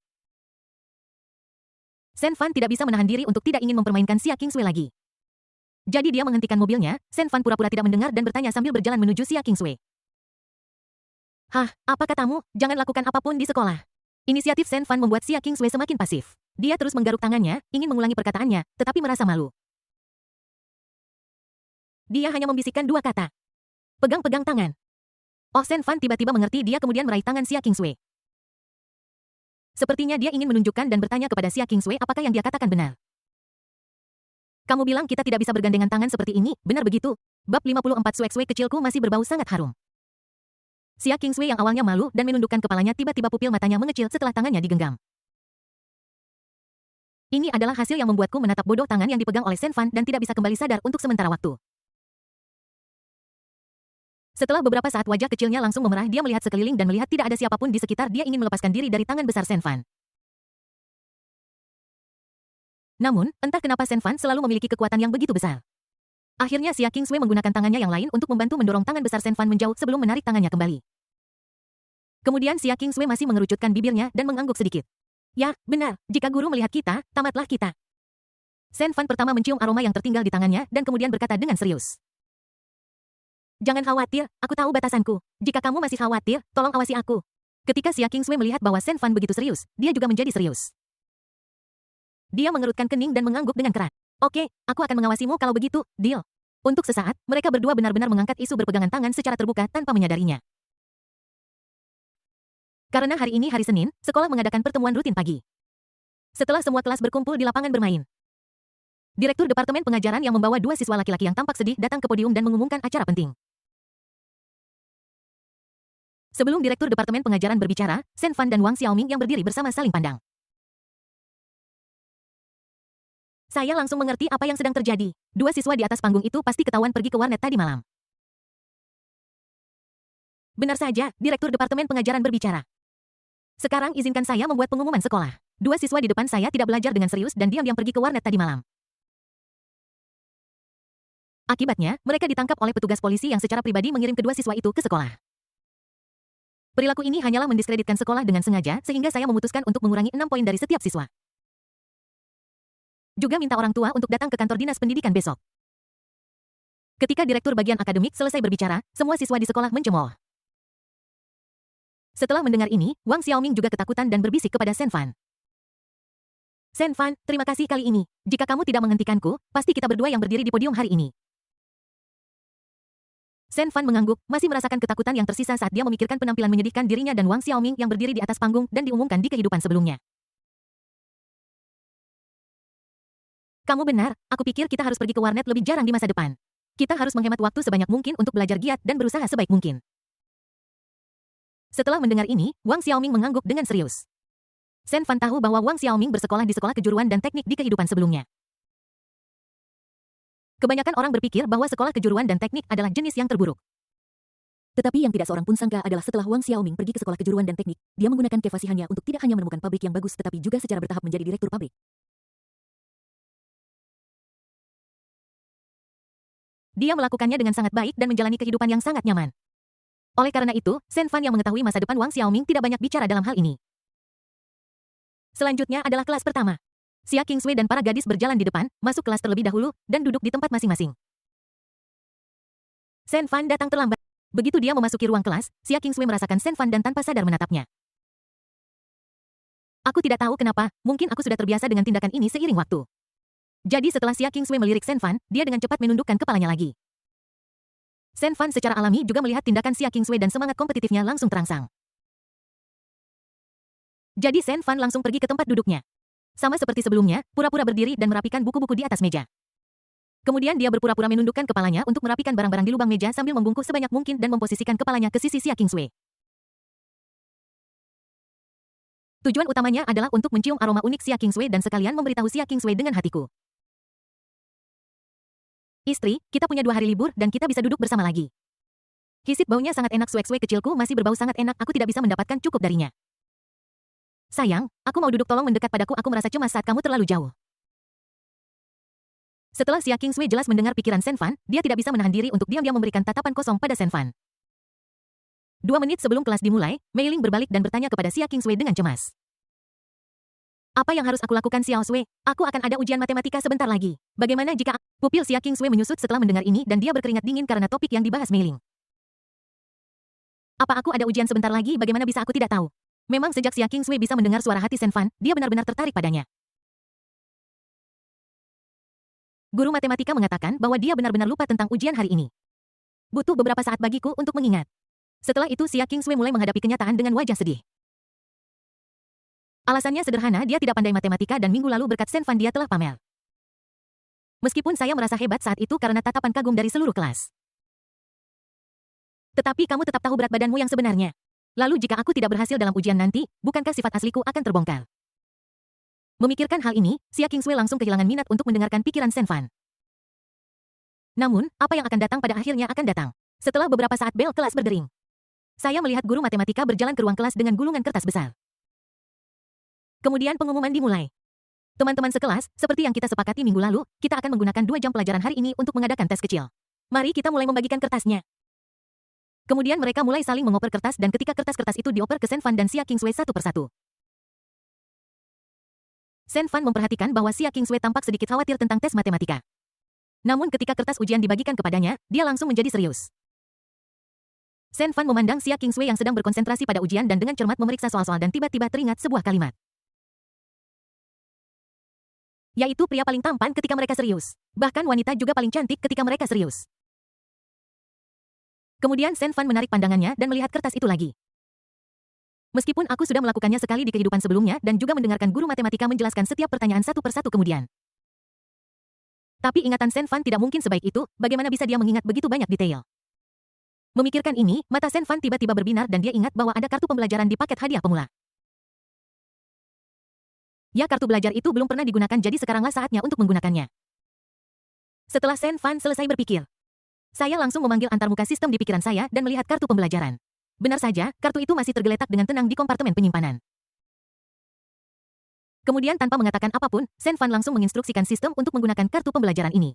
Shen Fan tidak bisa menahan diri untuk tidak ingin mempermainkan Xia Qingswei lagi. Jadi dia menghentikan mobilnya, Shen Fan pura-pura tidak mendengar dan bertanya sambil berjalan menuju Xia Qingswei. Hah, apa katamu? Jangan lakukan apapun di sekolah. Inisiatif Shen Fan membuat Xia Qingswei semakin pasif. Dia terus menggaruk tangannya, ingin mengulangi perkataannya, tetapi merasa malu. Dia hanya membisikkan dua kata. Pegang-pegang tangan. Oh, Shen Fan tiba-tiba mengerti, dia kemudian meraih tangan Xia Qingswei. Sepertinya dia ingin menunjukkan dan bertanya kepada Xia Qingswei apakah yang dia katakan benar. Kamu bilang kita tidak bisa bergandengan tangan seperti ini, benar begitu? Bab 54 Swek-swek kecilku masih berbau sangat harum. Xia Qingswei yang awalnya malu dan menundukkan kepalanya tiba-tiba pupil matanya mengecil setelah tangannya digenggam. Ini adalah hasil yang membuatku menatap bodoh tangan yang dipegang oleh Shen Fan dan tidak bisa kembali sadar untuk sementara waktu. Setelah beberapa saat wajah kecilnya langsung memerah, dia melihat sekeliling dan melihat tidak ada siapapun di sekitar, dia ingin melepaskan diri dari tangan besar Shen Fan. Namun, entah kenapa Shen Fan selalu memiliki kekuatan yang begitu besar. Akhirnya Xia Qingswei menggunakan tangannya yang lain untuk membantu mendorong tangan besar Shen Fan menjauh sebelum menarik tangannya kembali. Kemudian Xia Qingswei masih mengerucutkan bibirnya dan mengangguk sedikit. Ya, benar, jika guru melihat kita, tamatlah kita. Shen Fan pertama mencium aroma yang tertinggal di tangannya dan kemudian berkata dengan serius. Jangan khawatir, aku tahu batasanku. Jika kamu masih khawatir, tolong awasi aku. Ketika Xia Qingswei melihat bahwa Shen Fan begitu serius, dia juga menjadi serius. Dia mengerutkan kening dan mengangguk dengan keras. Oke, aku akan mengawasimu kalau begitu, deal. Untuk sesaat, mereka berdua benar-benar mengangkat isu berpegangan tangan secara terbuka tanpa menyadarinya. Karena hari ini hari Senin, sekolah mengadakan pertemuan rutin pagi. Setelah semua kelas berkumpul di lapangan bermain, Direktur Departemen Pengajaran yang membawa dua siswa laki-laki yang tampak sedih datang ke podium dan mengumumkan acara penting. Sebelum Direktur Departemen Pengajaran berbicara, Shen Fan dan Wang Xiaoming yang berdiri bersama saling pandang. Saya langsung mengerti apa yang sedang terjadi. Dua siswa di atas panggung itu pasti ketahuan pergi ke warnet tadi malam. Benar saja, Direktur Departemen Pengajaran berbicara. Sekarang izinkan saya membuat pengumuman sekolah. Dua siswa di depan saya tidak belajar dengan serius dan diam-diam pergi ke warnet tadi malam. Akibatnya, mereka ditangkap oleh petugas polisi yang secara pribadi mengirim kedua siswa itu ke sekolah. Perilaku ini hanyalah mendiskreditkan sekolah dengan sengaja, sehingga saya memutuskan untuk mengurangi 6 poin dari setiap siswa. Juga minta orang tua untuk datang ke kantor dinas pendidikan besok. Ketika direktur bagian akademik selesai berbicara, semua siswa di sekolah mencemooh. Setelah mendengar ini, Wang Xiaoming juga ketakutan dan berbisik kepada Shen Fan. Shen Fan, terima kasih kali ini. Jika kamu tidak menghentikanku, pasti kita berdua yang berdiri di podium hari ini. Shen Fan mengangguk, masih merasakan ketakutan yang tersisa saat dia memikirkan penampilan menyedihkan dirinya dan Wang Xiaoming yang berdiri di atas panggung dan diumumkan di kehidupan sebelumnya. Kamu benar, aku pikir kita harus pergi ke warnet lebih jarang di masa depan. Kita harus menghemat waktu sebanyak mungkin untuk belajar giat dan berusaha sebaik mungkin. Setelah mendengar ini, Wang Xiaoming mengangguk dengan serius. Shen Fan tahu bahwa Wang Xiaoming bersekolah di sekolah kejuruan dan teknik di kehidupan sebelumnya. Kebanyakan orang berpikir bahwa sekolah kejuruan dan teknik adalah jenis yang terburuk. Tetapi yang tidak seorang pun sangka adalah setelah Wang Xiaoming pergi ke sekolah kejuruan dan teknik, dia menggunakan kefasihannya untuk tidak hanya menemukan pabrik yang bagus tetapi juga secara bertahap menjadi direktur pabrik. Dia melakukannya dengan sangat baik dan menjalani kehidupan yang sangat nyaman. Oleh karena itu, Shen Fan yang mengetahui masa depan Wang Xiaoming tidak banyak bicara dalam hal ini. Selanjutnya adalah kelas pertama. Xia Qingswei dan para gadis berjalan di depan, masuk kelas terlebih dahulu, dan duduk di tempat masing-masing. Shen Fan datang terlambat. Begitu dia memasuki ruang kelas, Xia Qingswei merasakan Shen Fan dan tanpa sadar menatapnya. Aku tidak tahu kenapa, mungkin aku sudah terbiasa dengan tindakan ini seiring waktu. Jadi setelah Xia Qingswei melirik Shen Fan, dia dengan cepat menundukkan kepalanya lagi. Shen Fan secara alami juga melihat tindakan Xia Qingswei dan semangat kompetitifnya langsung terangsang. Jadi Shen Fan langsung pergi ke tempat duduknya. Sama seperti sebelumnya, pura-pura berdiri dan merapikan buku-buku di atas meja. Kemudian dia berpura-pura menundukkan kepalanya untuk merapikan barang-barang di lubang meja sambil membungkuk sebanyak mungkin dan memposisikan kepalanya ke sisi Xia Qingswei. Tujuan utamanya adalah untuk mencium aroma unik Xia Qingswei dan sekalian memberitahu Xia Qingswei dengan hatiku. Istri, kita punya 2 hari libur dan kita bisa duduk bersama lagi. Hisip baunya sangat enak, swek-swek kecilku masih berbau sangat enak, aku tidak bisa mendapatkan cukup darinya. Sayang, aku mau duduk, tolong mendekat padaku, aku merasa cemas saat kamu terlalu jauh. Setelah Xia Qingswei jelas mendengar pikiran Shen Fan, dia tidak bisa menahan diri untuk diam-diam memberikan tatapan kosong pada Shen Fan. 2 menit sebelum kelas dimulai, Mei Ling berbalik dan bertanya kepada Xia Qingswei dengan cemas. Apa yang harus aku lakukan, Xiao Sui? Aku akan ada ujian matematika sebentar lagi. Bagaimana jika... Pupil Xia Qingswei menyusut setelah mendengar ini dan dia berkeringat dingin karena topik yang dibahas Mei Ling. Apa aku ada ujian sebentar lagi, bagaimana bisa aku tidak tahu? Memang sejak Xia Qingswei bisa mendengar suara hati Shen Fan, dia benar-benar tertarik padanya. Guru matematika mengatakan bahwa dia benar-benar lupa tentang ujian hari ini. Butuh beberapa saat bagiku untuk mengingat. Setelah itu Xia Qingswei mulai menghadapi kenyataan dengan wajah sedih. Alasannya sederhana, dia tidak pandai matematika dan minggu lalu berkat Shen Fan dia telah pamer. Meskipun saya merasa hebat saat itu karena tatapan kagum dari seluruh kelas. Tetapi kamu tetap tahu berat badanmu yang sebenarnya. Lalu jika aku tidak berhasil dalam ujian nanti, bukankah sifat asliku akan terbongkar? Memikirkan hal ini, Xia Qingswei langsung kehilangan minat untuk mendengarkan pikiran Shen Fan. Namun, apa yang akan datang pada akhirnya akan datang. Setelah beberapa saat bel kelas berdering. Saya melihat guru matematika berjalan ke ruang kelas dengan gulungan kertas besar. Kemudian pengumuman dimulai. Teman-teman sekelas, seperti yang kita sepakati minggu lalu, kita akan menggunakan 2 jam pelajaran hari ini untuk mengadakan tes kecil. Mari kita mulai membagikan kertasnya. Kemudian mereka mulai saling mengoper kertas dan ketika kertas-kertas itu dioper ke Shen Fan dan Xia Qingswei satu persatu. Shen Fan memperhatikan bahwa Xia Qingswei tampak sedikit khawatir tentang tes matematika. Namun ketika kertas ujian dibagikan kepadanya, dia langsung menjadi serius. Shen Fan memandang Xia Qingswei yang sedang berkonsentrasi pada ujian dan dengan cermat memeriksa soal-soal dan tiba-tiba teringat sebuah kalimat. Yaitu pria paling tampan ketika mereka serius. Bahkan wanita juga paling cantik ketika mereka serius. Kemudian Shen Fan menarik pandangannya dan melihat kertas itu lagi. Meskipun aku sudah melakukannya sekali di kehidupan sebelumnya dan juga mendengarkan guru matematika menjelaskan setiap pertanyaan satu persatu kemudian. Tapi ingatan Shen Fan tidak mungkin sebaik itu, bagaimana bisa dia mengingat begitu banyak detail? Memikirkan ini, mata Shen Fan tiba-tiba berbinar dan dia ingat bahwa ada kartu pembelajaran di paket hadiah pemula. Ya, kartu belajar itu belum pernah digunakan, jadi sekaranglah saatnya untuk menggunakannya. Setelah Shen Fan selesai berpikir, saya langsung memanggil antarmuka sistem di pikiran saya dan melihat kartu pembelajaran. Benar saja, kartu itu masih tergeletak dengan tenang di kompartemen penyimpanan. Kemudian tanpa mengatakan apapun, Shen Fan langsung menginstruksikan sistem untuk menggunakan kartu pembelajaran ini.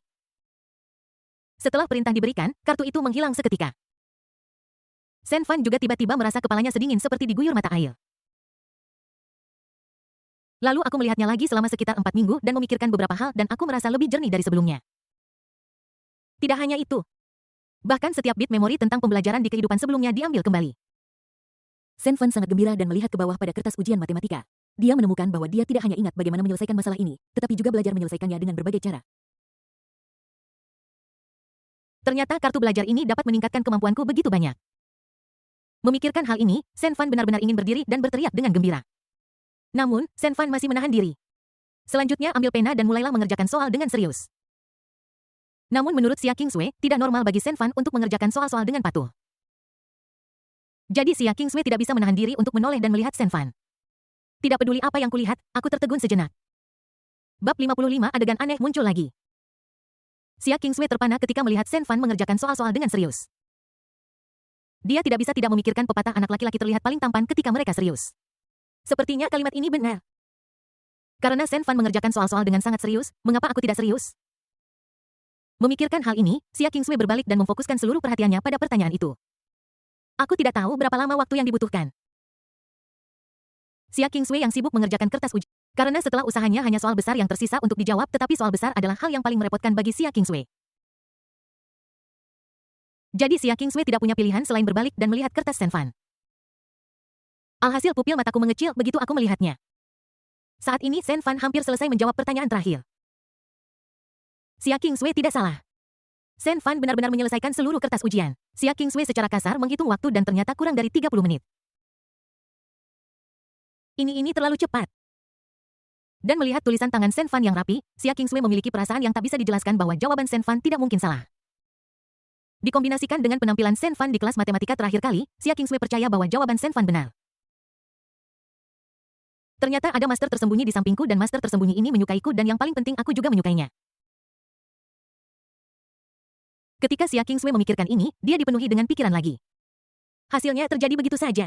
Setelah perintah diberikan, kartu itu menghilang seketika. Shen Fan juga tiba-tiba merasa kepalanya sedingin seperti diguyur mata air. Lalu aku melihatnya lagi selama sekitar 4 minggu dan memikirkan beberapa hal dan aku merasa lebih jernih dari sebelumnya. Tidak hanya itu. Bahkan setiap bit memori tentang pembelajaran di kehidupan sebelumnya diambil kembali. Shen Fan sangat gembira dan melihat ke bawah pada kertas ujian matematika. Dia menemukan bahwa dia tidak hanya ingat bagaimana menyelesaikan masalah ini, tetapi juga belajar menyelesaikannya dengan berbagai cara. Ternyata kartu belajar ini dapat meningkatkan kemampuanku begitu banyak. Memikirkan hal ini, Shen Fan benar-benar ingin berdiri dan berteriak dengan gembira. Namun, Shen Fan masih menahan diri. Selanjutnya ambil pena dan mulailah mengerjakan soal dengan serius. Namun menurut Xia Qingswei, tidak normal bagi Shen Fan untuk mengerjakan soal-soal dengan patuh. Jadi Xia Qingswei tidak bisa menahan diri untuk menoleh dan melihat Shen Fan. Tidak peduli apa yang kulihat, aku tertegun sejenak. Bab 55 adegan aneh muncul lagi. Xia Qingswei terpana ketika melihat Shen Fan mengerjakan soal-soal dengan serius. Dia tidak bisa tidak memikirkan pepatah anak laki-laki terlihat paling tampan ketika mereka serius. Sepertinya kalimat ini benar. Karena Shen Fan mengerjakan soal-soal dengan sangat serius, mengapa aku tidak serius? Memikirkan hal ini, Xia Qingswei berbalik dan memfokuskan seluruh perhatiannya pada pertanyaan itu. Aku tidak tahu berapa lama waktu yang dibutuhkan. Xia Qingswei yang sibuk mengerjakan kertas ujian. Karena setelah usahanya hanya soal besar yang tersisa untuk dijawab, tetapi soal besar adalah hal yang paling merepotkan bagi Xia Qingswei. Jadi Xia Qingswei tidak punya pilihan selain berbalik dan melihat kertas Shen Fan. Alhasil pupil mataku mengecil begitu aku melihatnya. Saat ini Shen Fan hampir selesai menjawab pertanyaan terakhir. Xia Qingswei tidak salah. Shen Fan benar-benar menyelesaikan seluruh kertas ujian. Xia Qingswei secara kasar menghitung waktu dan ternyata kurang dari 30 menit. Ini terlalu cepat. Dan melihat tulisan tangan Shen Fan yang rapi, Xia Qingswei memiliki perasaan yang tak bisa dijelaskan bahwa jawaban Shen Fan tidak mungkin salah. Dikombinasikan dengan penampilan Shen Fan di kelas matematika terakhir kali, Xia Qingswei percaya bahwa jawaban Shen Fan benar. Ternyata ada master tersembunyi di sampingku dan master tersembunyi ini menyukaiku dan yang paling penting aku juga menyukainya. Ketika Xia Qingswei memikirkan ini, dia dipenuhi dengan pikiran lagi. Hasilnya terjadi begitu saja.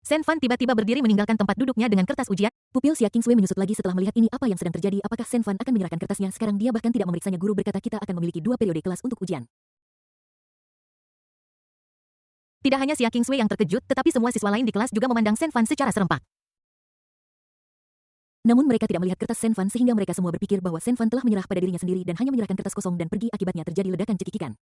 Sen Fan tiba-tiba berdiri meninggalkan tempat duduknya dengan kertas ujian. Pupil Xia Kingswei menyusut lagi setelah melihat ini apa yang sedang terjadi. Apakah Sen Fan akan menyerahkan kertasnya? Sekarang dia bahkan tidak memeriksanya. Guru berkata kita akan memiliki 2 periode kelas untuk ujian. Tidak hanya Xia Kingswei yang terkejut, tetapi semua siswa lain di kelas juga memandang Sen Fan secara serempak. Namun mereka tidak melihat kertas Sen Fan sehingga mereka semua berpikir bahwa Sen Fan telah menyerah pada dirinya sendiri dan hanya menyerahkan kertas kosong dan pergi. Akibatnya terjadi ledakan cekikikan.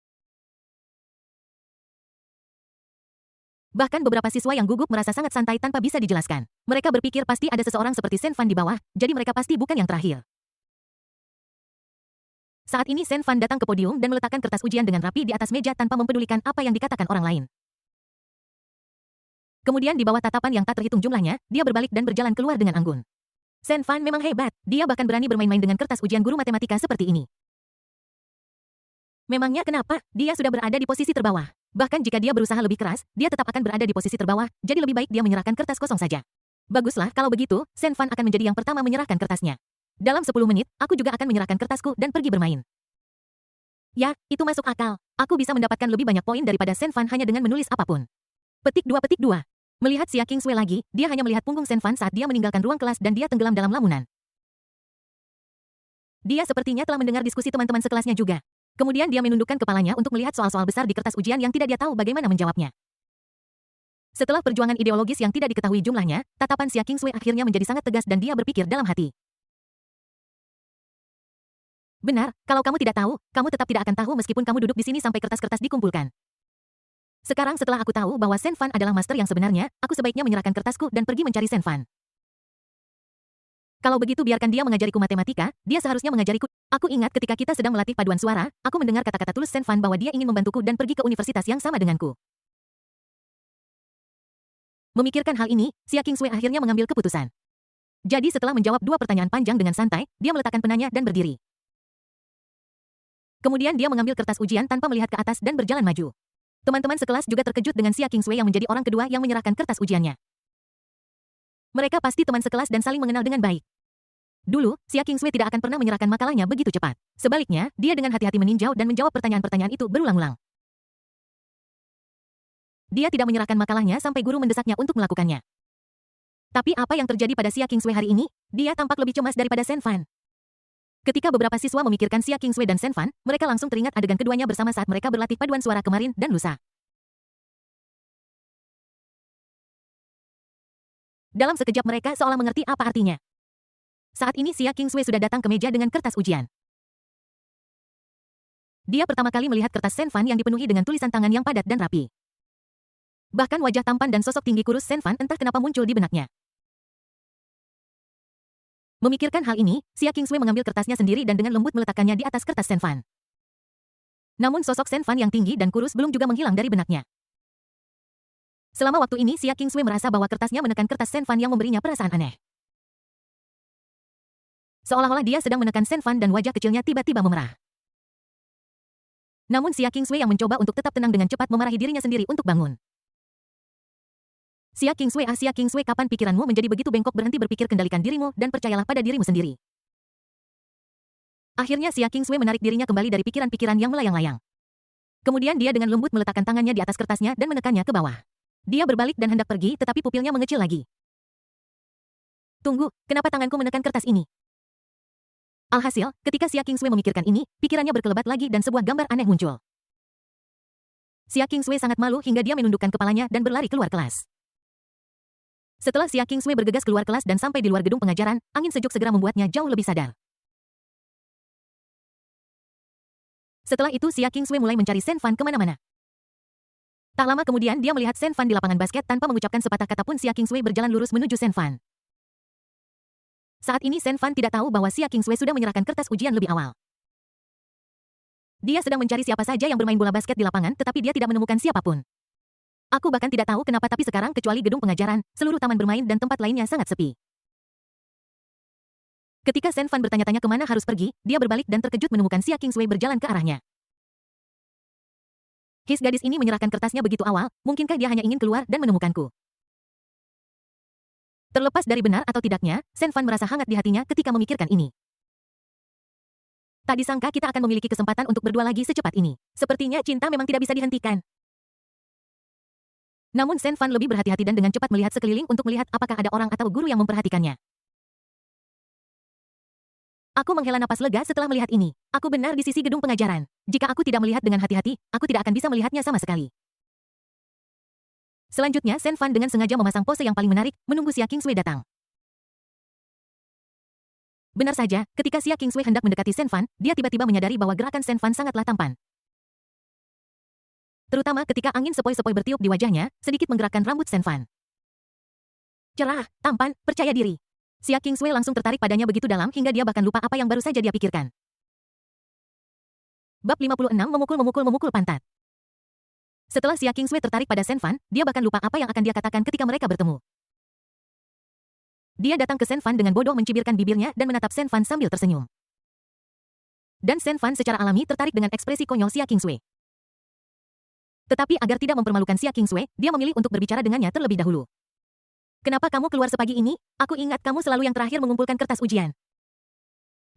Bahkan beberapa siswa yang gugup merasa sangat santai tanpa bisa dijelaskan. Mereka berpikir pasti ada seseorang seperti Sen Fan di bawah, jadi mereka pasti bukan yang terakhir. Saat ini Sen Fan datang ke podium dan meletakkan kertas ujian dengan rapi di atas meja tanpa mempedulikan apa yang dikatakan orang lain. Kemudian di bawah tatapan yang tak terhitung jumlahnya, dia berbalik dan berjalan keluar dengan anggun. Sen Fan memang hebat, dia bahkan berani bermain-main dengan kertas ujian guru matematika seperti ini. Memangnya kenapa? Dia sudah berada di posisi terbawah. Bahkan jika dia berusaha lebih keras, dia tetap akan berada di posisi terbawah, jadi lebih baik dia menyerahkan kertas kosong saja. Baguslah, kalau begitu, Sen Fan akan menjadi yang pertama menyerahkan kertasnya. Dalam 10 menit, aku juga akan menyerahkan kertasku dan pergi bermain. Ya, itu masuk akal. Aku bisa mendapatkan lebih banyak poin daripada Sen Fan hanya dengan menulis apapun. Petik 2. Melihat Xia Kingswei lagi, dia hanya melihat punggung Sen Fan saat dia meninggalkan ruang kelas dan dia tenggelam dalam lamunan. Dia sepertinya telah mendengar diskusi teman-teman sekelasnya juga. Kemudian dia menundukkan kepalanya untuk melihat soal-soal besar di kertas ujian yang tidak dia tahu bagaimana menjawabnya. Setelah perjuangan ideologis yang tidak diketahui jumlahnya, tatapan Xia Kingswei akhirnya menjadi sangat tegas dan dia berpikir dalam hati. Benar, kalau kamu tidak tahu, kamu tetap tidak akan tahu meskipun kamu duduk di sini sampai kertas-kertas dikumpulkan. Sekarang setelah aku tahu bahwa Sen Fan adalah master yang sebenarnya, aku sebaiknya menyerahkan kertasku dan pergi mencari Sen Fan. Kalau begitu biarkan dia mengajariku matematika, dia seharusnya mengajariku. Aku ingat ketika kita sedang melatih paduan suara, aku mendengar kata-kata tulus Sen Fan bahwa dia ingin membantuku dan pergi ke universitas yang sama denganku. Memikirkan hal ini, Xia Kingswei akhirnya mengambil keputusan. Jadi setelah menjawab 2 pertanyaan panjang dengan santai, dia meletakkan penanya dan berdiri. Kemudian dia mengambil kertas ujian tanpa melihat ke atas dan berjalan maju. Teman-teman sekelas juga terkejut dengan Xia Kingswei yang menjadi orang kedua yang menyerahkan kertas ujiannya. Mereka pasti teman sekelas dan saling mengenal dengan baik. Dulu, Xia Kingswei tidak akan pernah menyerahkan makalahnya begitu cepat. Sebaliknya, dia dengan hati-hati meninjau dan menjawab pertanyaan-pertanyaan itu berulang-ulang. Dia tidak menyerahkan makalahnya sampai guru mendesaknya untuk melakukannya. Tapi apa yang terjadi pada Xia Kingswei hari ini? Dia tampak lebih cemas daripada Sen Fan. Ketika beberapa siswa memikirkan Xia Kingswei dan Sen Fan, mereka langsung teringat adegan keduanya bersama saat mereka berlatih paduan suara kemarin dan lusa. Dalam sekejap mereka seolah mengerti apa artinya. Saat ini Xia Kingswei sudah datang ke meja dengan kertas ujian. Dia pertama kali melihat kertas Sen Fan yang dipenuhi dengan tulisan tangan yang padat dan rapi. Bahkan wajah tampan dan sosok tinggi kurus Sen Fan entah kenapa muncul di benaknya. Memikirkan hal ini, Xia Kingswei mengambil kertasnya sendiri dan dengan lembut meletakkannya di atas kertas Sen Fan. Namun sosok Sen Fan yang tinggi dan kurus belum juga menghilang dari benaknya. Selama waktu ini Xia Kingswei merasa bahwa kertasnya menekan kertas Sen Fan yang memberinya perasaan aneh. Seolah-olah dia sedang menekan Sen Fan dan wajah kecilnya tiba-tiba memerah. Namun Xia Kingswei yang mencoba untuk tetap tenang dengan cepat memarahi dirinya sendiri untuk bangun. Xia Kingswei, kapan pikiranmu menjadi begitu bengkok? Berhenti berpikir, kendalikan dirimu dan percayalah pada dirimu sendiri. Akhirnya Xia Kingswei menarik dirinya kembali dari pikiran-pikiran yang melayang-layang. Kemudian dia dengan lembut meletakkan tangannya di atas kertasnya dan menekannya ke bawah. Dia berbalik dan hendak pergi tetapi pupilnya mengecil lagi. Tunggu, kenapa tanganku menekan kertas ini? Alhasil, ketika Xia Kingswei memikirkan ini, pikirannya berkelebat lagi dan sebuah gambar aneh muncul. Xia Kingswei sangat malu hingga dia menundukkan kepalanya dan berlari keluar kelas. Setelah Xia Kingswei bergegas keluar kelas dan sampai di luar gedung pengajaran, angin sejuk segera membuatnya jauh lebih sadar. Setelah itu Xia Kingswei mulai mencari Sen Fan kemana-mana. Tak lama kemudian dia melihat Sen Fan di lapangan basket tanpa mengucapkan sepatah kata pun Xia Kingswei berjalan lurus menuju Sen Fan. Saat ini Sen Fan tidak tahu bahwa Xia Kingswei sudah menyerahkan kertas ujian lebih awal. Dia sedang mencari siapa saja yang bermain bola basket di lapangan tetapi dia tidak menemukan siapapun. Aku bahkan tidak tahu kenapa tapi sekarang kecuali gedung pengajaran, seluruh taman bermain dan tempat lainnya sangat sepi. Ketika Sen Fan bertanya-tanya kemana harus pergi, dia berbalik dan terkejut menemukan Xia Kingswei berjalan ke arahnya. Gadis ini menyerahkan kertasnya begitu awal, mungkinkah dia hanya ingin keluar dan menemukanku? Terlepas dari benar atau tidaknya, Sen Fan merasa hangat di hatinya ketika memikirkan ini. Tak disangka kita akan memiliki kesempatan untuk berdua lagi secepat ini. Sepertinya cinta memang tidak bisa dihentikan. Namun Shen Fan lebih berhati-hati dan dengan cepat melihat sekeliling untuk melihat apakah ada orang atau guru yang memperhatikannya. Aku menghela napas lega setelah melihat ini. Aku benar di sisi gedung pengajaran. Jika aku tidak melihat dengan hati-hati, aku tidak akan bisa melihatnya sama sekali. Selanjutnya, Shen Fan dengan sengaja memasang pose yang paling menarik, menunggu Xia Qingsui datang. Benar saja, ketika Xia Qingsui hendak mendekati Shen Fan, dia tiba-tiba menyadari bahwa gerakan Shen Fan sangatlah tampan. Terutama ketika angin sepoi-sepoi bertiup di wajahnya, sedikit menggerakkan rambut Shen Fan. Cerah, tampan, percaya diri. Xia Qingsui langsung tertarik padanya begitu dalam hingga dia bahkan lupa apa yang baru saja dia pikirkan. Bab 56 memukul pantat. Setelah Xia Qingsui tertarik pada Shen Fan, dia bahkan lupa apa yang akan dia katakan ketika mereka bertemu. Dia datang ke Shen Fan dengan bodoh mencibirkan bibirnya dan menatap Shen Fan sambil tersenyum. Dan Shen Fan secara alami tertarik dengan ekspresi konyol Xia Qingsui. Tetapi agar tidak mempermalukan Xia Qingsui, dia memilih untuk berbicara dengannya terlebih dahulu. Kenapa kamu keluar sepagi ini? Aku ingat kamu selalu yang terakhir mengumpulkan kertas ujian.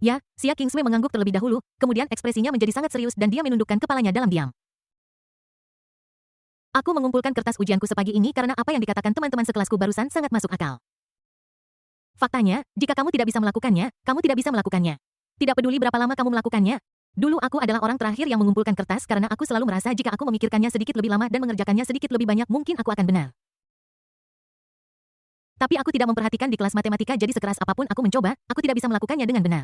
Ya, Xia Qingsui mengangguk terlebih dahulu, kemudian ekspresinya menjadi sangat serius dan dia menundukkan kepalanya dalam diam. Aku mengumpulkan kertas ujianku sepagi ini karena apa yang dikatakan teman-teman sekelasku barusan sangat masuk akal. Faktanya, jika kamu tidak bisa melakukannya, kamu tidak bisa melakukannya. Tidak peduli berapa lama kamu melakukannya. Dulu aku adalah orang terakhir yang mengumpulkan kertas karena aku selalu merasa jika aku memikirkannya sedikit lebih lama dan mengerjakannya sedikit lebih banyak mungkin aku akan benar. Tapi aku tidak memperhatikan di kelas matematika jadi sekeras apapun aku mencoba, aku tidak bisa melakukannya dengan benar.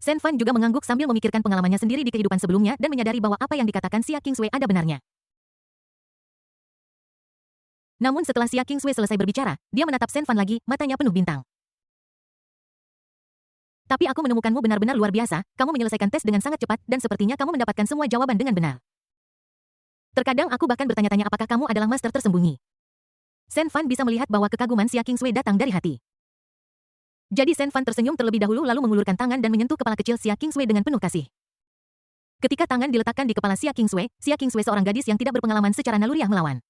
Shen Fan juga mengangguk sambil memikirkan pengalamannya sendiri di kehidupan sebelumnya dan menyadari bahwa apa yang dikatakan Xia Qingsui ada benarnya. Namun setelah Xia Qingsui selesai berbicara, dia menatap Shen Fan lagi, matanya penuh bintang. Tapi aku menemukanmu benar-benar luar biasa, kamu menyelesaikan tes dengan sangat cepat dan sepertinya kamu mendapatkan semua jawaban dengan benar. Terkadang aku bahkan bertanya-tanya apakah kamu adalah master tersembunyi. Shen Fan bisa melihat bahwa kekaguman Xia Qingsui datang dari hati. Jadi Shen Fan tersenyum terlebih dahulu lalu mengulurkan tangan dan menyentuh kepala kecil Xia Qingsui dengan penuh kasih. Ketika tangan diletakkan di kepala Xia Qingsui seorang gadis yang tidak berpengalaman secara naluriah melawan.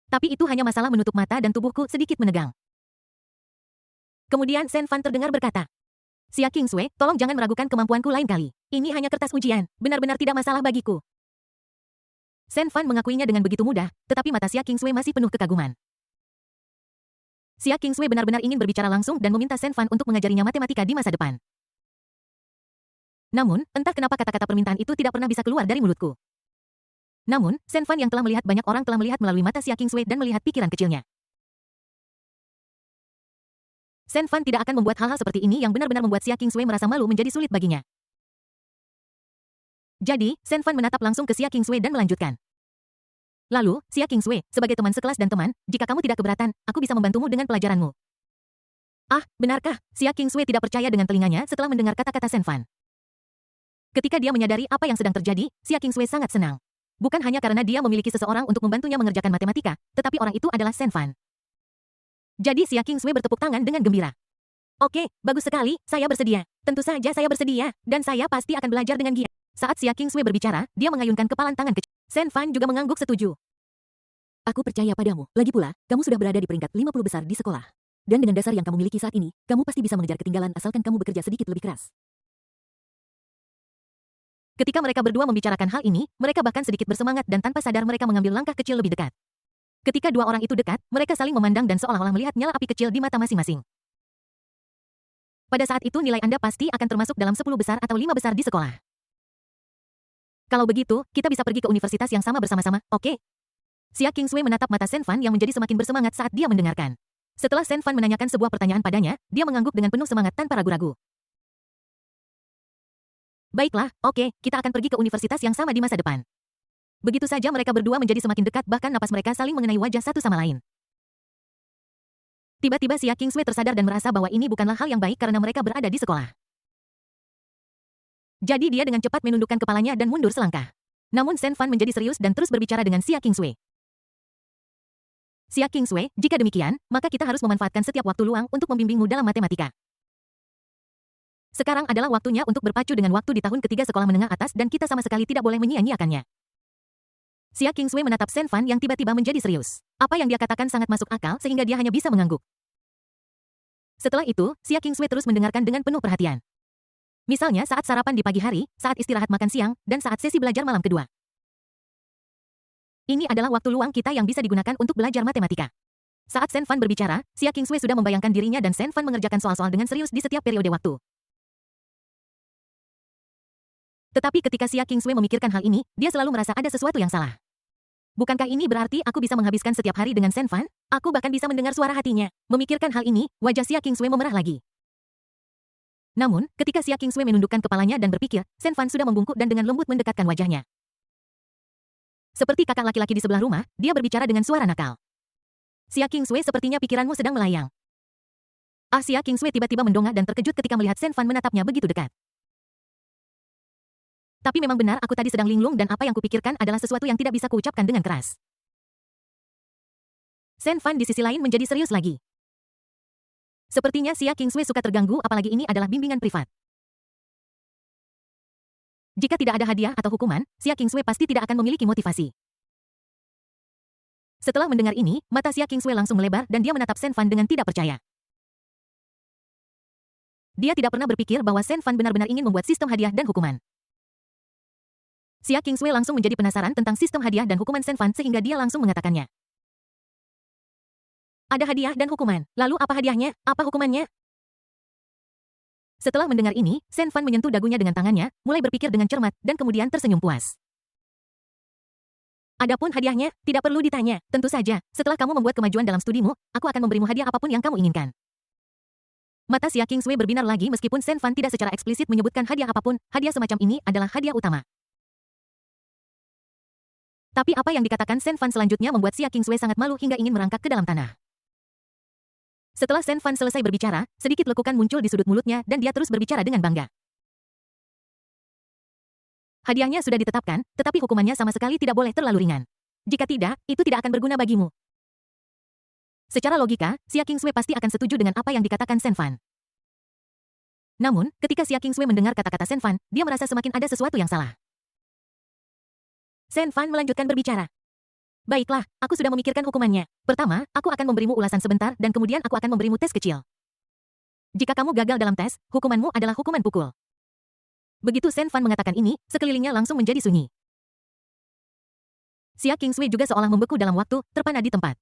Tapi itu hanya masalah menutup mata dan tubuhku sedikit menegang. Kemudian Shen Fan terdengar berkata, Xia Qingsui, tolong jangan meragukan kemampuanku lain kali. Ini hanya kertas ujian, benar-benar tidak masalah bagiku. Shen Fan mengakuinya dengan begitu mudah, tetapi mata Xia Qingsui masih penuh kekaguman. Xia Qingsui benar-benar ingin berbicara langsung dan meminta Shen Fan untuk mengajarinya matematika di masa depan. Namun, entah kenapa kata-kata permintaan itu tidak pernah bisa keluar dari mulutku. Namun, Shen Fan yang telah melihat banyak orang telah melihat melalui mata Xia Qingsui dan melihat pikiran kecilnya. Shen Fan tidak akan membuat hal-hal seperti ini yang benar-benar membuat Xia Qingsui merasa malu menjadi sulit baginya. Jadi, Shen Fan menatap langsung ke Xia Qingsui dan melanjutkan. Lalu, Xia Qingsui, sebagai teman sekelas dan teman, jika kamu tidak keberatan, aku bisa membantumu dengan pelajaranmu. Ah, benarkah? Xia Qingsui tidak percaya dengan telinganya setelah mendengar kata-kata Shen Fan. Ketika dia menyadari apa yang sedang terjadi, Xia Qingsui sangat senang. Bukan hanya karena dia memiliki seseorang untuk membantunya mengerjakan matematika, tetapi orang itu adalah Shen Fan. Jadi Xia Qingsui bertepuk tangan dengan gembira. Oke, bagus sekali, saya bersedia. Tentu saja saya bersedia, dan saya pasti akan belajar dengan giat. Saat Xia Qingsui berbicara, dia mengayunkan kepalan tangan kecil. Shen Fan juga mengangguk setuju. Aku percaya padamu. Lagi pula, kamu sudah berada di peringkat 50 besar di sekolah. Dan dengan dasar yang kamu miliki saat ini, kamu pasti bisa mengejar ketinggalan asalkan kamu bekerja sedikit lebih keras. Ketika mereka berdua membicarakan hal ini, mereka bahkan sedikit bersemangat dan tanpa sadar mereka mengambil langkah kecil lebih dekat. Ketika dua orang itu dekat, mereka saling memandang dan seolah-olah melihat nyala api kecil di mata masing-masing. Pada saat itu nilai Anda pasti akan termasuk dalam 10 besar atau 5 besar di sekolah. Kalau begitu, kita bisa pergi ke universitas yang sama bersama-sama, oke? Xia Qingsui menatap mata Shen Fan yang menjadi semakin bersemangat saat dia mendengarkan. Setelah Shen Fan menanyakan sebuah pertanyaan padanya, dia mengangguk dengan penuh semangat tanpa ragu-ragu. Baiklah, oke, kita akan pergi ke universitas yang sama di masa depan. Begitu saja mereka berdua menjadi semakin dekat bahkan napas mereka saling mengenai wajah satu sama lain. Tiba-tiba Xia Qingsui tersadar dan merasa bahwa ini bukanlah hal yang baik karena mereka berada di sekolah. Jadi dia dengan cepat menundukkan kepalanya dan mundur selangkah. Namun Shen Fan menjadi serius dan terus berbicara dengan Xia Qingsui. Xia Qingsui, jika demikian, maka kita harus memanfaatkan setiap waktu luang untuk membimbingmu dalam matematika. Sekarang adalah waktunya untuk berpacu dengan waktu di tahun ketiga sekolah menengah atas dan kita sama sekali tidak boleh menyia-nyiakannya. Xia Qingsui menatap Shen Fan yang tiba-tiba menjadi serius. Apa yang dia katakan sangat masuk akal sehingga dia hanya bisa mengangguk. Setelah itu, Xia Qingsui terus mendengarkan dengan penuh perhatian. Misalnya saat sarapan di pagi hari, saat istirahat makan siang, dan saat sesi belajar malam kedua. Ini adalah waktu luang kita yang bisa digunakan untuk belajar matematika. Saat Shen Fan berbicara, Xia Qingsui sudah membayangkan dirinya dan Shen Fan mengerjakan soal-soal dengan serius di setiap periode waktu. Tetapi ketika Xia Qingsui memikirkan hal ini, dia selalu merasa ada sesuatu yang salah. Bukankah ini berarti aku bisa menghabiskan setiap hari dengan Shen Fan? Aku bahkan bisa mendengar suara hatinya. Memikirkan hal ini, wajah Xia Qingsui memerah lagi. Namun, ketika Xia Qingsui menundukkan kepalanya dan berpikir, Shen Fan sudah membungkuk dan dengan lembut mendekatkan wajahnya. Seperti kakak laki-laki di sebelah rumah, dia berbicara dengan suara nakal. Xia Qingsui, sepertinya pikiranmu sedang melayang. Xia Qingsui tiba-tiba mendongak dan terkejut ketika melihat Shen Fan menatapnya begitu dekat. Tapi memang benar aku tadi sedang linglung dan apa yang kupikirkan adalah sesuatu yang tidak bisa kuucapkan dengan keras. Shen Fan di sisi lain menjadi serius lagi. Sepertinya Xia Qingsui suka terganggu, apalagi ini adalah bimbingan privat. Jika tidak ada hadiah atau hukuman, Xia Qingsui pasti tidak akan memiliki motivasi. Setelah mendengar ini, mata Xia Qingsui langsung melebar dan dia menatap Shen Fan dengan tidak percaya. Dia tidak pernah berpikir bahwa Shen Fan benar-benar ingin membuat sistem hadiah dan hukuman. Xia Qingsui langsung menjadi penasaran tentang sistem hadiah dan hukuman Shen Fan sehingga dia langsung mengatakannya. Ada hadiah dan hukuman, lalu apa hadiahnya, apa hukumannya? Setelah mendengar ini, Shen Fan menyentuh dagunya dengan tangannya, mulai berpikir dengan cermat, dan kemudian tersenyum puas. Adapun hadiahnya, tidak perlu ditanya. Tentu saja, setelah kamu membuat kemajuan dalam studimu, aku akan memberimu hadiah apapun yang kamu inginkan. Mata Xia Qingsui berbinar lagi meskipun Shen Fan tidak secara eksplisit menyebutkan hadiah apapun, hadiah semacam ini adalah hadiah utama. Tapi apa yang dikatakan Shen Fan selanjutnya membuat Xia Qingsui sangat malu hingga ingin merangkak ke dalam tanah. Setelah Shen Fan selesai berbicara, sedikit lekukan muncul di sudut mulutnya dan dia terus berbicara dengan bangga. Hadiahnya sudah ditetapkan, tetapi hukumannya sama sekali tidak boleh terlalu ringan. Jika tidak, itu tidak akan berguna bagimu. Secara logika, Xia Qingsui pasti akan setuju dengan apa yang dikatakan Shen Fan. Namun, ketika Xia Qingsui mendengar kata-kata Shen Fan, dia merasa semakin ada sesuatu yang salah. Shen Fan melanjutkan berbicara. Baiklah, aku sudah memikirkan hukumannya. Pertama, aku akan memberimu ulasan sebentar dan kemudian aku akan memberimu tes kecil. Jika kamu gagal dalam tes, hukumanmu adalah hukuman pukul. Begitu Shen Fan mengatakan ini, sekelilingnya langsung menjadi sunyi. Xia Qingsui juga seolah membeku dalam waktu, terpana di tempat.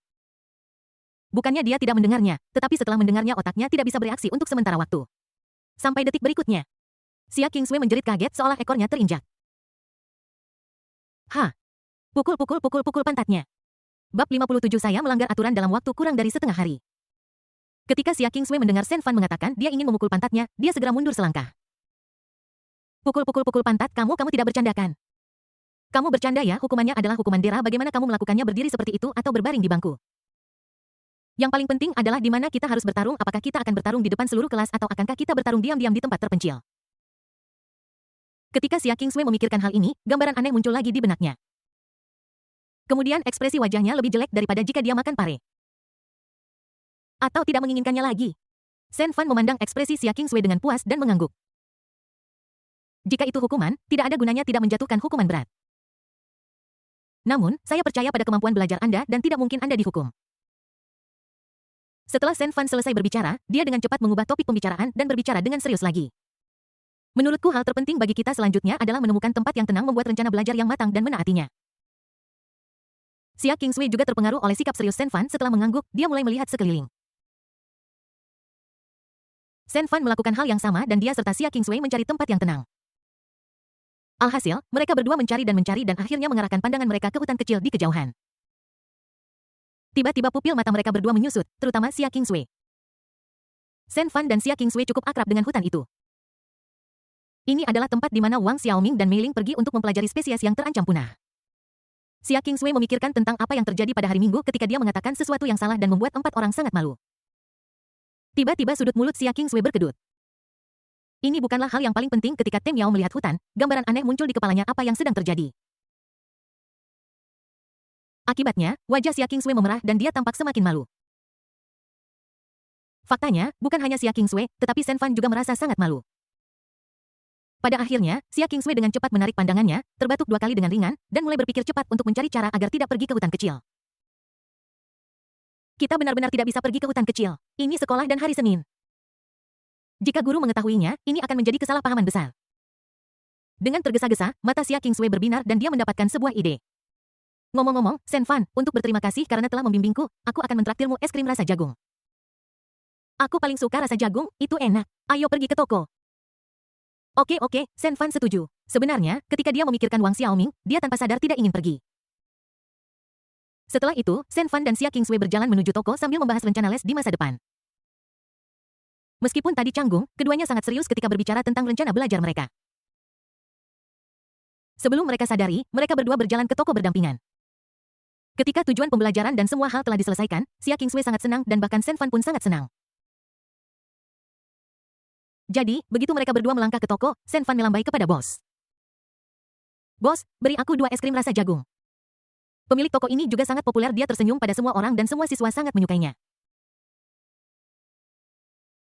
Bukannya dia tidak mendengarnya, tetapi setelah mendengarnya otaknya tidak bisa bereaksi untuk sementara waktu. Sampai detik berikutnya, Xia Qingsui menjerit kaget seolah ekornya terinjak. Pukul pantatnya. Bab 57 saya melanggar aturan dalam waktu kurang dari setengah hari. Ketika Xia Qingsui mendengar Shen Fan mengatakan dia ingin memukul pantatnya, dia segera mundur selangkah. Pukul pantat, kamu tidak bercandakan. Kamu bercanda ya, hukumannya adalah hukuman dera, bagaimana kamu melakukannya berdiri seperti itu atau berbaring di bangku? Yang paling penting adalah di mana kita harus bertarung, apakah kita akan bertarung di depan seluruh kelas atau akankah kita bertarung diam-diam di tempat terpencil? Ketika Xia Qingsui memikirkan hal ini, gambaran aneh muncul lagi di benaknya. Kemudian ekspresi wajahnya lebih jelek daripada jika dia makan pare. Atau tidak menginginkannya lagi. Shen Fan memandang ekspresi Xia Qingsui dengan puas dan mengangguk. Jika itu hukuman, tidak ada gunanya tidak menjatuhkan hukuman berat. Namun, saya percaya pada kemampuan belajar Anda dan tidak mungkin Anda dihukum. Setelah Shen Fan selesai berbicara, dia dengan cepat mengubah topik pembicaraan dan berbicara dengan serius lagi. Menurutku hal terpenting bagi kita selanjutnya adalah menemukan tempat yang tenang, membuat rencana belajar yang matang dan menaatinya. Xia Qingsui juga terpengaruh oleh sikap serius Shen Fan. Setelah mengangguk, dia mulai melihat sekeliling. Shen Fan melakukan hal yang sama dan dia serta Xia Qingsui mencari tempat yang tenang. Alhasil, mereka berdua mencari dan akhirnya mengarahkan pandangan mereka ke hutan kecil di kejauhan. Tiba-tiba pupil mata mereka berdua menyusut, terutama Xia Qingsui. Shen Fan dan Xia Qingsui cukup akrab dengan hutan itu. Ini adalah tempat di mana Wang Xiaoming dan Mei Ling pergi untuk mempelajari spesies yang terancam punah. Xia Qingsui memikirkan tentang apa yang terjadi pada hari Minggu ketika dia mengatakan sesuatu yang salah dan membuat 4 orang sangat malu. Tiba-tiba sudut mulut Xia Qingsui berkedut. Ini bukanlah hal yang paling penting ketika Teng Yao melihat hutan, gambaran aneh muncul di kepalanya apa yang sedang terjadi. Akibatnya, wajah Xia Qingsui memerah dan dia tampak semakin malu. Faktanya, bukan hanya Xia Qingsui, tetapi Shen Fan juga merasa sangat malu. Pada akhirnya, Xia Qingsui dengan cepat menarik pandangannya, terbatuk 2 kali dengan ringan, dan mulai berpikir cepat untuk mencari cara agar tidak pergi ke hutan kecil. Kita benar-benar tidak bisa pergi ke hutan kecil. Ini sekolah dan hari Senin. Jika guru mengetahuinya, ini akan menjadi kesalahpahaman besar. Dengan tergesa-gesa, mata Xia Qingsui berbinar dan dia mendapatkan sebuah ide. Ngomong-ngomong, Sen Fan, untuk berterima kasih karena telah membimbingku, aku akan mentraktirmu es krim rasa jagung. Aku paling suka rasa jagung, itu enak. Ayo pergi ke toko. Oke, Sen Fan setuju. Sebenarnya, ketika dia memikirkan Wang Xiaoming, dia tanpa sadar tidak ingin pergi. Setelah itu, Sen Fan dan Xia Kingswei berjalan menuju toko sambil membahas rencana les di masa depan. Meskipun tadi canggung, keduanya sangat serius ketika berbicara tentang rencana belajar mereka. Sebelum mereka sadari, mereka berdua berjalan ke toko berdampingan. Ketika tujuan pembelajaran dan semua hal telah diselesaikan, Xia Kingswei sangat senang dan bahkan Sen Fan pun sangat senang. Jadi, begitu mereka berdua melangkah ke toko, Sen Fan melambai kepada bos. Bos, beri aku 2 es krim rasa jagung. Pemilik toko ini juga sangat populer, dia tersenyum pada semua orang dan semua siswa sangat menyukainya.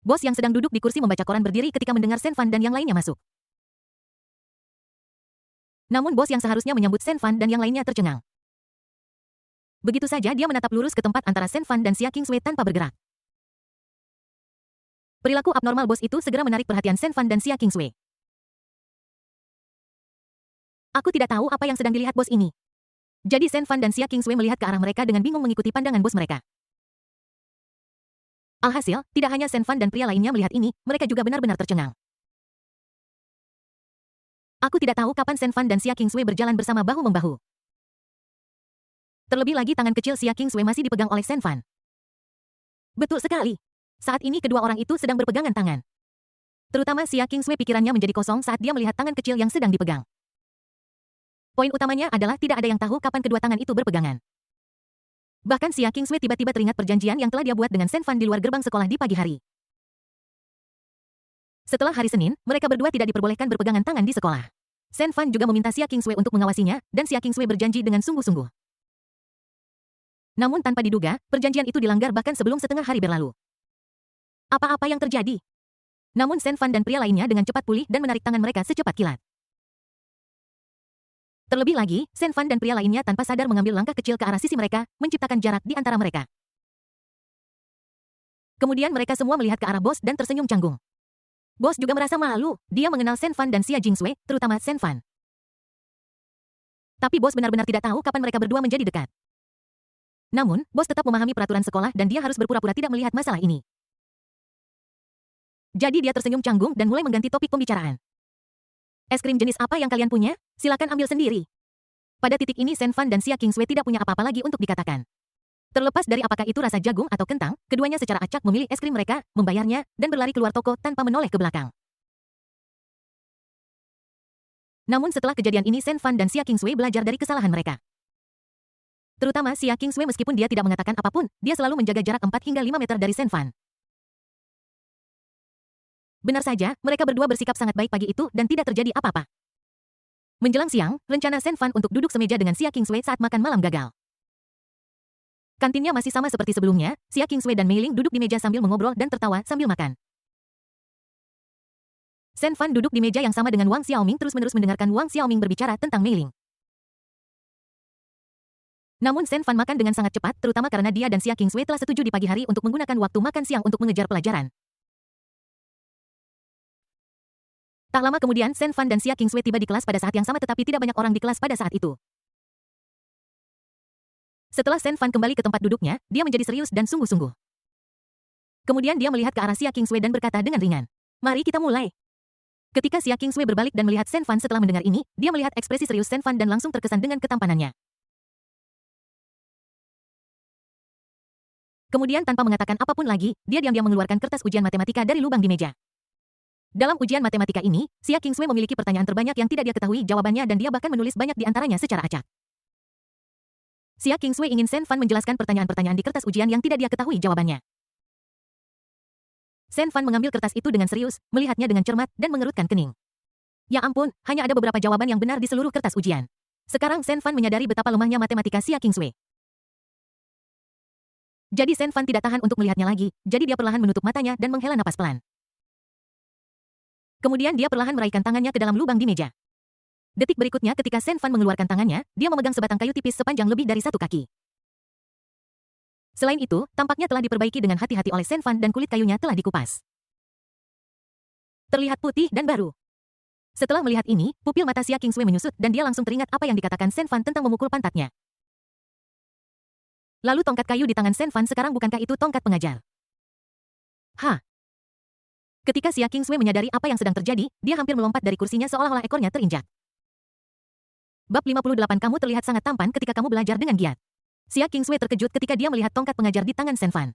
Bos yang sedang duduk di kursi membaca koran berdiri ketika mendengar Sen Fan dan yang lainnya masuk. Namun bos yang seharusnya menyambut Sen Fan dan yang lainnya tercengang. Begitu saja dia menatap lurus ke tempat antara Sen Fan dan Xia Kingswei tanpa bergerak. Perilaku abnormal bos itu segera menarik perhatian Sen Fan dan Xia Kingswei. Aku tidak tahu apa yang sedang dilihat bos ini. Jadi Sen Fan dan Xia Kingswei melihat ke arah mereka dengan bingung mengikuti pandangan bos mereka. Alhasil, tidak hanya Sen Fan dan pria lainnya melihat ini, mereka juga benar-benar tercengang. Aku tidak tahu kapan Sen Fan dan Xia Kingswei berjalan bersama bahu-membahu. Terlebih lagi tangan kecil Xia Kingswei masih dipegang oleh Sen Fan. Betul sekali. Saat ini kedua orang itu sedang berpegangan tangan. Terutama Xia Kingswei pikirannya menjadi kosong saat dia melihat tangan kecil yang sedang dipegang. Poin utamanya adalah tidak ada yang tahu kapan kedua tangan itu berpegangan. Bahkan Xia Kingswei tiba-tiba teringat perjanjian yang telah dia buat dengan Sen Fan di luar gerbang sekolah di pagi hari. Setelah hari Senin, mereka berdua tidak diperbolehkan berpegangan tangan di sekolah. Sen Fan juga meminta Xia Kingswei untuk mengawasinya, dan Xia Kingswei berjanji dengan sungguh-sungguh. Namun tanpa diduga, perjanjian itu dilanggar bahkan sebelum setengah hari berlalu. Apa-apa yang terjadi? Namun Sen Fan dan pria lainnya dengan cepat pulih dan menarik tangan mereka secepat kilat. Terlebih lagi, Sen Fan dan pria lainnya tanpa sadar mengambil langkah kecil ke arah sisi mereka, menciptakan jarak di antara mereka. Kemudian mereka semua melihat ke arah bos dan tersenyum canggung. Bos juga merasa malu, dia mengenal Sen Fan dan Xia Kingswei, terutama Sen Fan. Tapi bos benar-benar tidak tahu kapan mereka berdua menjadi dekat. Namun, bos tetap memahami peraturan sekolah dan dia harus berpura-pura tidak melihat masalah ini. Jadi dia tersenyum canggung dan mulai mengganti topik pembicaraan. Es krim jenis apa yang kalian punya? Silakan ambil sendiri. Pada titik ini Sen Fan dan Xia Kingswei tidak punya apa-apa lagi untuk dikatakan. Terlepas dari apakah itu rasa jagung atau kentang, keduanya secara acak memilih es krim mereka, membayarnya, dan berlari keluar toko tanpa menoleh ke belakang. Namun setelah kejadian ini Sen Fan dan Xia Kingswei belajar dari kesalahan mereka. Terutama Xia Kingswei meskipun dia tidak mengatakan apapun, dia selalu menjaga jarak 4 hingga 5 meter dari Sen Fan. Benar saja, mereka berdua bersikap sangat baik pagi itu dan tidak terjadi apa-apa. Menjelang siang, rencana Sen Fan untuk duduk semeja dengan Xia Kingswei saat makan malam gagal. Kantinnya masih sama seperti sebelumnya, Xia Kingswei dan Mei Ling duduk di meja sambil mengobrol dan tertawa sambil makan. Sen Fan duduk di meja yang sama dengan Wang Xiaoming terus-menerus mendengarkan Wang Xiaoming berbicara tentang Mei Ling. Namun Sen Fan makan dengan sangat cepat, terutama karena dia dan Xia Kingswei telah setuju di pagi hari untuk menggunakan waktu makan siang untuk mengejar pelajaran. Tak lama kemudian Sen Fan dan Xia Kingswei tiba di kelas pada saat yang sama tetapi tidak banyak orang di kelas pada saat itu. Setelah Sen Fan kembali ke tempat duduknya, dia menjadi serius dan sungguh-sungguh. Kemudian dia melihat ke arah Xia Kingswei dan berkata dengan ringan, "Mari kita mulai." Ketika Xia Kingswei berbalik dan melihat Sen Fan setelah mendengar ini, dia melihat ekspresi serius Sen Fan dan langsung terkesan dengan ketampanannya. Kemudian tanpa mengatakan apapun lagi, dia diam-diam mengeluarkan kertas ujian matematika dari lubang di meja. Dalam ujian matematika ini, Xia Kingswei memiliki pertanyaan terbanyak yang tidak dia ketahui jawabannya dan dia bahkan menulis banyak di antaranya secara acak. Xia Kingswei ingin Sen Fan menjelaskan pertanyaan-pertanyaan di kertas ujian yang tidak dia ketahui jawabannya. Sen Fan mengambil kertas itu dengan serius, melihatnya dengan cermat, dan mengerutkan kening. Ya ampun, hanya ada beberapa jawaban yang benar di seluruh kertas ujian. Sekarang Sen Fan menyadari betapa lemahnya matematika Xia Kingswei. Jadi Sen Fan tidak tahan untuk melihatnya lagi, jadi dia perlahan menutup matanya dan menghela napas pelan. Kemudian dia perlahan meraihkan tangannya ke dalam lubang di meja. Detik berikutnya ketika Sen Fan mengeluarkan tangannya, dia memegang sebatang kayu tipis sepanjang lebih dari 1 kaki. Selain itu, tampaknya telah diperbaiki dengan hati-hati oleh Sen Fan dan kulit kayunya telah dikupas. Terlihat putih dan baru. Setelah melihat ini, pupil mata Xia Kingswei menyusut dan dia langsung teringat apa yang dikatakan Sen Fan tentang memukul pantatnya. Lalu tongkat kayu di tangan Shen Fan sekarang bukankah itu tongkat pengajar? Hah? Ketika Xia Kingswei menyadari apa yang sedang terjadi, dia hampir melompat dari kursinya seolah-olah ekornya terinjak. Bab 58 Kamu terlihat sangat tampan ketika kamu belajar dengan giat. Xia Kingswei terkejut ketika dia melihat tongkat pengajar di tangan Shen Fan.